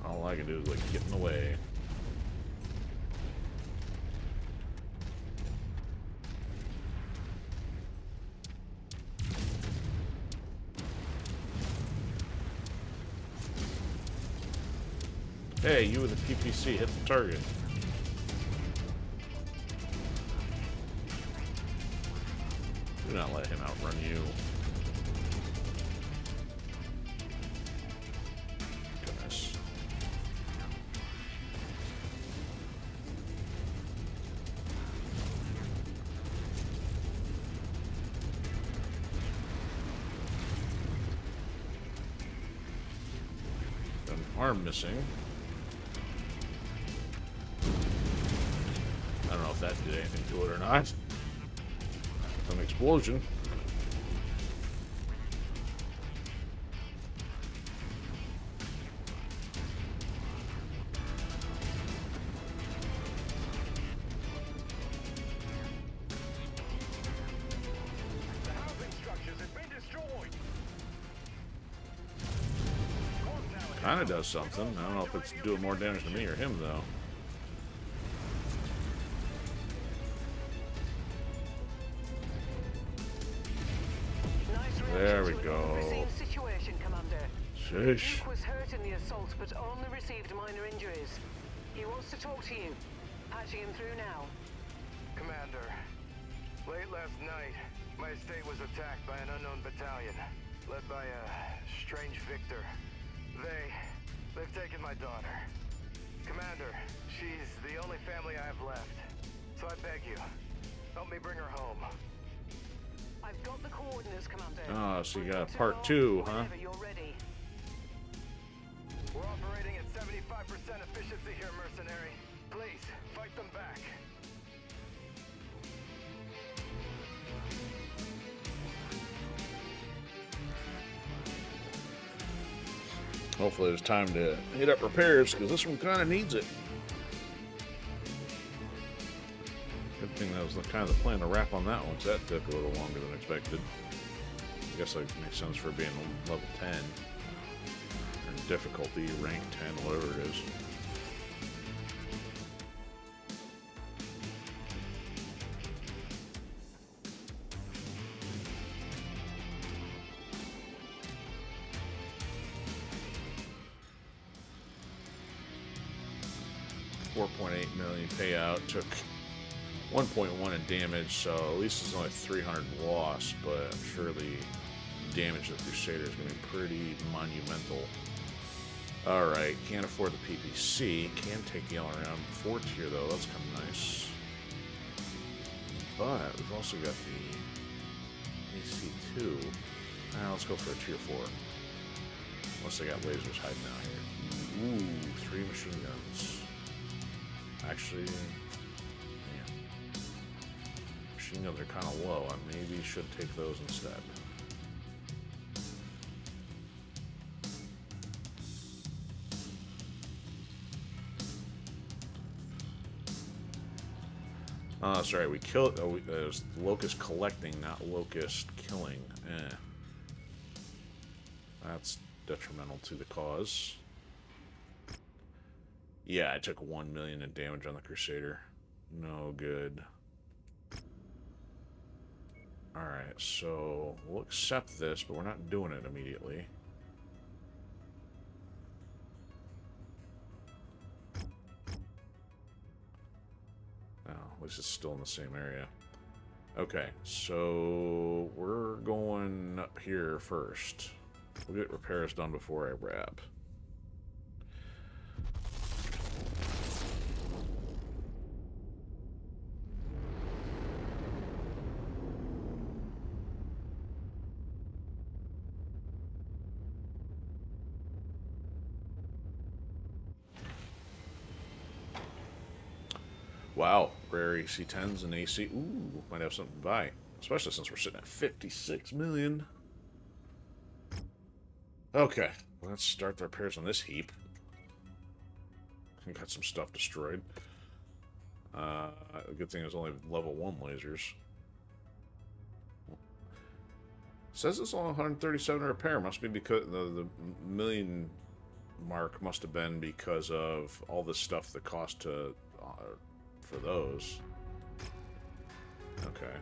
All I can do is like get in the way. Hey, you with the PPC, hit the target. Do not let him outrun you. Goodness. An arm missing. I don't know if if that did anything to it or not. An explosion.
The housing structures have been destroyed.
Kind of does something. I don't know if it's doing more damage to me or him, though. There we go.
Situation, Commander.
Sheesh.
Luke was hurt in the assault, but only received minor injuries. He wants to talk to you. Patching him through now.
Commander, late last night, my estate was attacked by an unknown battalion, led by a strange victor. They've taken my daughter. Commander, she's the only family I have left. So I beg you, help me bring her home.
I've got the coordinates, Commander.
Oh, so you
We're
got
good to
part
go
2, huh?
whenever you're ready.
We're operating at 75% efficiency here, Mercenary. Please, fight them back.
Hopefully there's time to hit up repairs, because this one kind of needs it. Good thing that was kind of the plan to wrap on that one, because that took a little longer than expected. I guess that makes sense for being level 10. Or difficulty, rank 10, whatever it is. $4.8 million payout, took 1.1 in damage, so at least it's only 300 loss, but I'm sure the damage of the Crusader is going to be pretty monumental. Alright, can't afford the PPC, can take the all-around 4 tier though, that's kind of nice. But we've also got the AC2. Let's go for a tier 4. Unless they got lasers hiding out here. Ooh, 3 machine guns. Actually, yeah. Machine guns are kind of low. I maybe should take those instead. Oh, that's right. We killed. Oh, it was locust collecting, not locust killing. That's detrimental to the cause. Yeah, I took 1 million in damage on the Crusader. No good. Alright, so we'll accept this, but we're not doing it immediately. Oh, at least it's still in the same area. Okay, so we're going up here first. We'll get repairs done before I wrap. Wow, rare AC-10s and AC. Ooh, might have something to buy. Especially since we're sitting at 56 million. Okay, let's start the repairs on this heap. We got some stuff destroyed. Good thing it's only level 1 lasers. Says it's only 137 to repair. Must be because the million mark must have been because of all the stuff that cost to for those. Okay.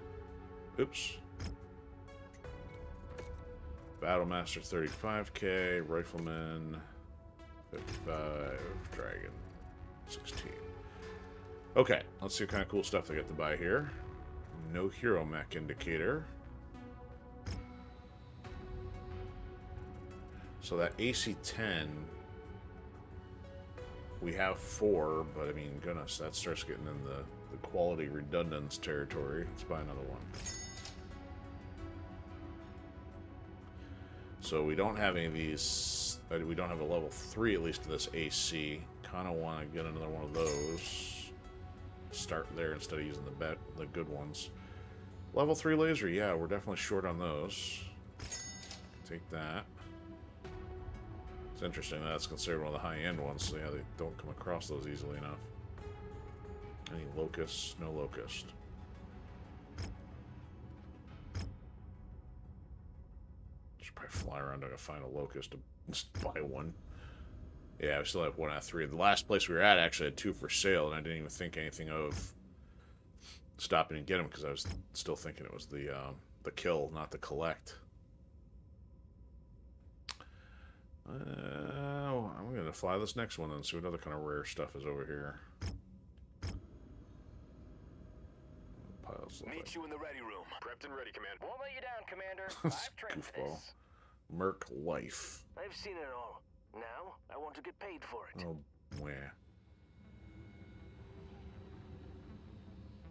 Oops. Battlemaster 35k, Rifleman 55, Dragon 16. Okay, let's see what kind of cool stuff they got to buy here. No hero mech indicator. So that AC-10, we have 4, but I mean, goodness, that starts getting in the quality redundance territory. Let's buy another one. So we don't have any of these, we don't have a level 3 at least of this AC. Kind of want to get another one of those. start there instead of using the good ones. Level 3 laser, yeah, we're definitely short on those. Take that. It's interesting that's considered one of the high-end ones, so yeah, they don't come across those easily enough. Any locusts? No locust. Should probably fly around to find a locust to just buy one. Yeah, we still have 1 out of 3. The last place we were at actually had 2 for sale, and I didn't even think anything of stopping and get them because I was still thinking it was the kill, not the collect. I'm gonna fly this next one and see what other kind of rare stuff is over here. Piles
Meet you in the ready room. Prepped and ready, Commander.
Won't let you down, Commander. I've trained for
Goofball.
this.
Merc Life.
I've seen it all. Now, I want to get paid for it.
Oh, where?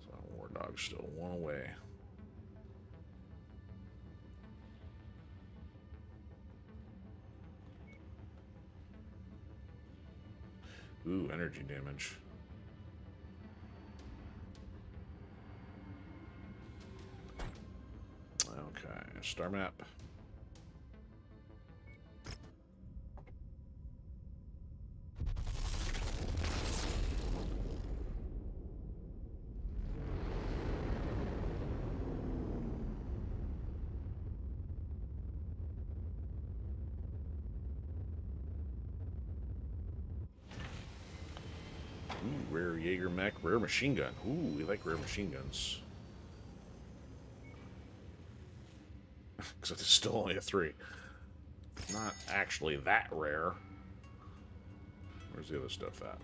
So War Dog's still 1 away. Ooh, energy damage. Okay, star map. Ooh, rare Jaeger mech, rare machine gun. Ooh, we like rare machine guns. Except it's still only a 3. Not actually that rare. Where's the other stuff at?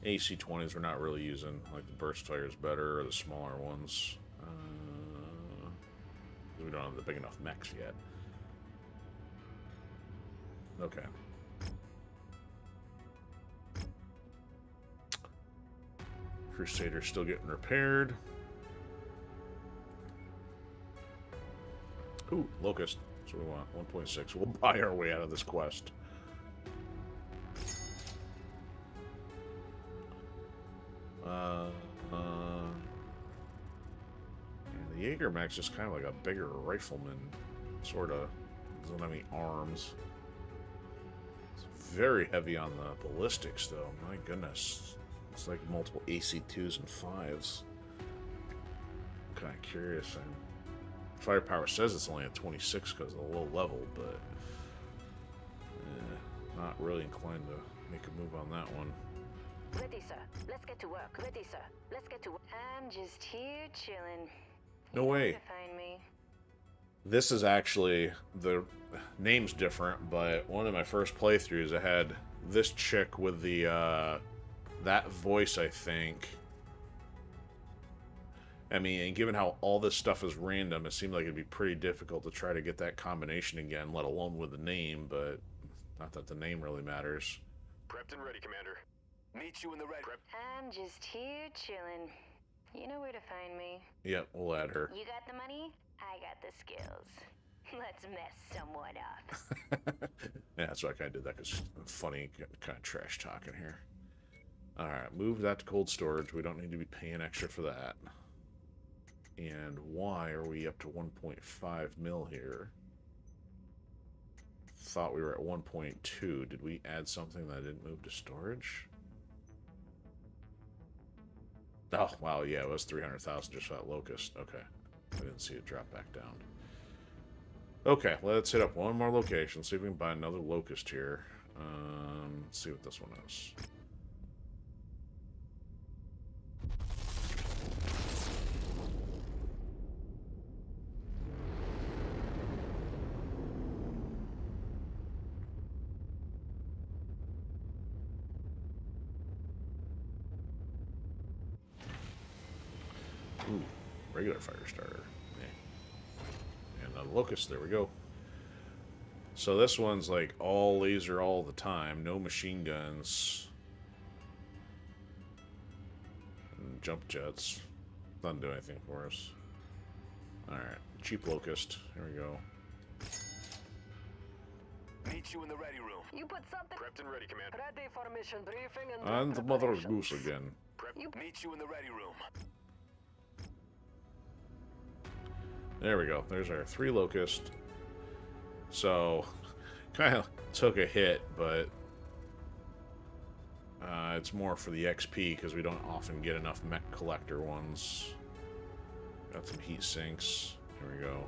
AC-20s we're not really using. Like the burst fire is better, or the smaller ones. We don't have the big enough mechs yet. Okay. Crusader's still getting repaired. Ooh, Locust. That's what we want. 1.6. We'll buy our way out of this quest. And the Jaeger mech's just kind of like a bigger rifleman, sort of. Doesn't have any arms. It's very heavy on the ballistics, though. My goodness. It's like multiple AC2s and 5s. I'm kind of curious. Firepower says it's only at 26 because of the low level, but not really inclined to make a move on that one.
Ready, sir. Let's get to work. Ready, sir. Let's get to work. I'm just here chilling.
No way.
Find me.
This is actually, the name's different, but one of my first playthroughs I had this chick with the that voice, I think. I mean, and given how all this stuff is random, it seemed like it'd be pretty difficult to try to get that combination again, let alone with the name, but not that the name really matters.
Prepped and ready, Commander. Meet you in the ready.
I'm just here chilling. You know where to find me.
Yep, we'll add her.
You got the money? I got the skills. Let's mess someone up.
Yeah, that's why I kind of did that, because it's funny, kind of trash talking here. Alright, move that to cold storage. We don't need to be paying extra for that. And why are we up to 1.5 mil here? Thought we were at 1.2. Did we add something that didn't move to storage? Oh, wow, yeah, it was 300,000 just for that locust. Okay. I didn't see it drop back down. Okay, let's hit up one more location. See if we can buy another locust here. Let's see what this one is. Ooh, regular fire starter. Yeah. And a locust, there we go. So this one's like all laser all the time, no machine guns. And jump jets. Doesn't do anything for us. Alright, cheap locust. Here we go.
Meet you in the ready room.
You put something
Prepped and ready, Commander.
ready for mission briefing and
And the mother of
preparations.
goose again.
Meet you in the ready room.
There we go. There's our 3 locust. So, kind of took a hit, but it's more for the XP because we don't often get enough mech collector ones. Got some heat sinks. Here we go.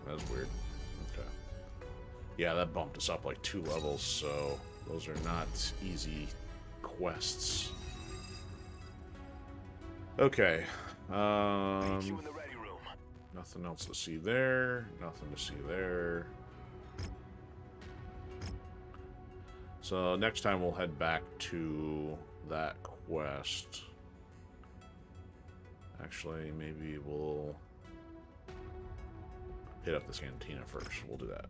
That's weird. Okay. Yeah, that bumped us up like 2 levels, so those are not easy quests. Okay.
Meet you in the ready room.
Nothing else to see there. Nothing to see there. So next time we'll head back to that quest. Actually, maybe we'll hit up this cantina first. We'll do that.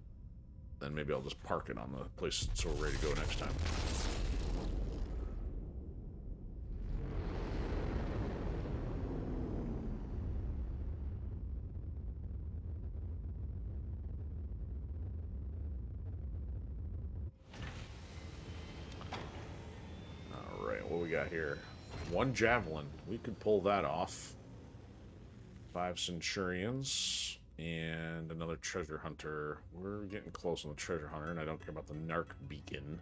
Then maybe I'll just park it on the place so we're ready to go next time. Alright, what we got here? 1 javelin. We could pull that off. 5 centurions. And another treasure hunter. We're getting close on the treasure hunter, and I don't care about the narc beacon.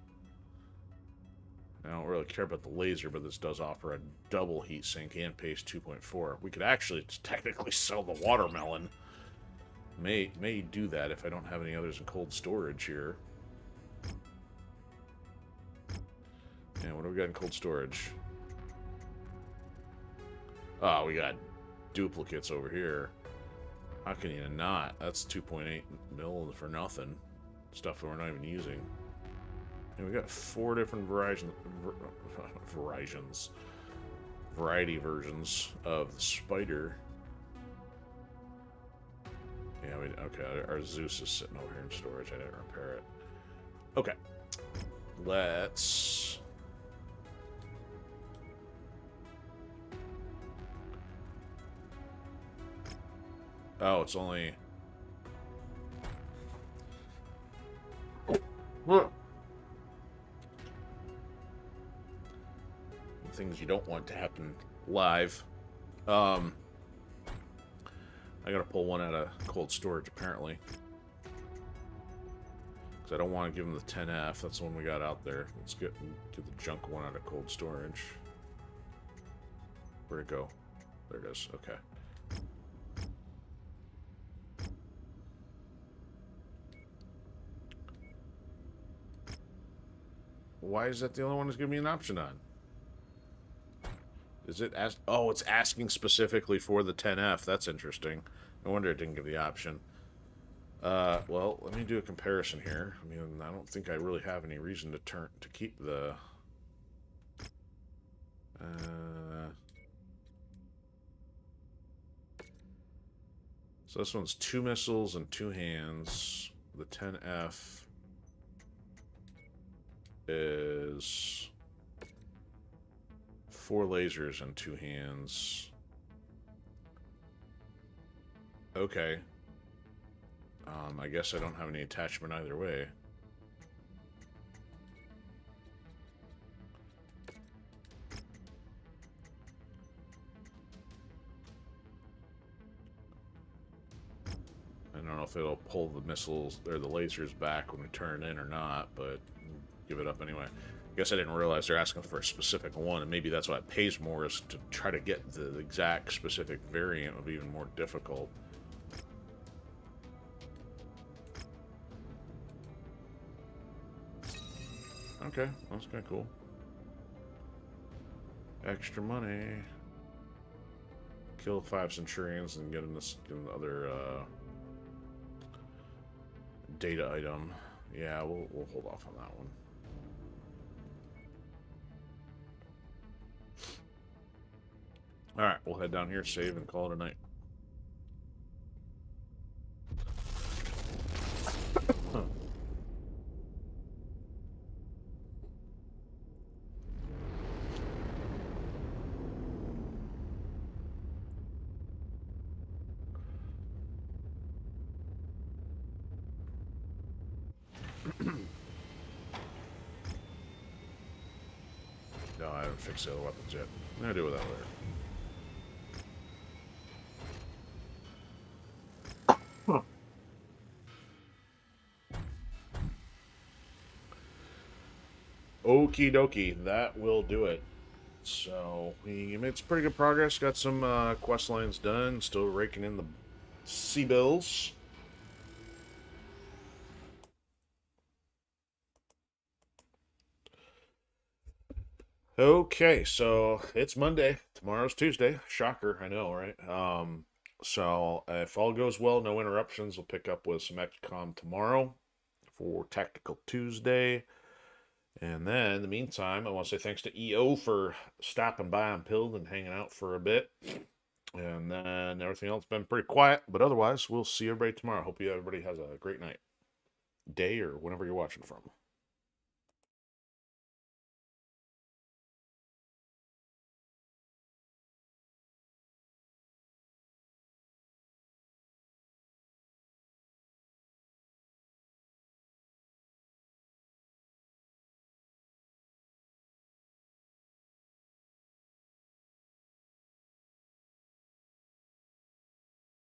I don't really care about the laser, but this does offer a double heat sink and pace 2.4. We could actually technically sell the watermelon. May do that if I don't have any others in cold storage here. And what do we got in cold storage? Oh, we got duplicates over here. How can you not? That's 2.8 mil for nothing. Stuff that we're not even using. And we got 4 different variety versions of the spider. Yeah, okay, our Zeus is sitting over here in storage. I didn't repair it. Okay. Let's... Oh, it's only... Things you don't want to happen live. I gotta pull one out of cold storage, apparently. Because I don't want to give them the 10F. That's the one we got out there. Let's get the junk one out of cold storage. Where'd it go? There it is. Okay. Why is that the only one that's giving me an option on? Is it ask? Oh, it's asking specifically for the 10F. That's interesting. No wonder it didn't give the option. Well, let me do a comparison here. I mean, I don't think I really have any reason to keep the. So this one's 2 missiles and 2 hands. The 10F is 4 lasers and 2 hands. Okay. I guess I don't have any attachment either way. I don't know if it'll pull the missiles or the lasers back when we turn it in or not, but give it up anyway. I guess I didn't realize they're asking for a specific one, and maybe that's why it pays more, is to try to get the exact specific variant would be even more difficult. Okay, that's kind of cool. Extra money. Kill 5 centurions and get them the other data item. Yeah, we'll hold off on that one. Alright, we'll head down here, save, and call it a night. No, I haven't fixed the other weapons yet. I'm going to deal with that later. Okie dokie, that will do it. So, we made some pretty good progress. Got some quest lines done. Still raking in the sea bills. Okay, so it's Monday. Tomorrow's Tuesday. Shocker, I know, right? So if all goes well, no interruptions, we'll pick up with some XCOM tomorrow for Tactical Tuesday. And then, in the meantime, I want to say thanks to EO for stopping by on Pilled and hanging out for a bit. And then everything else been pretty quiet, but otherwise, we'll see everybody tomorrow. Hope everybody has a great night, day, or whenever you're watching from.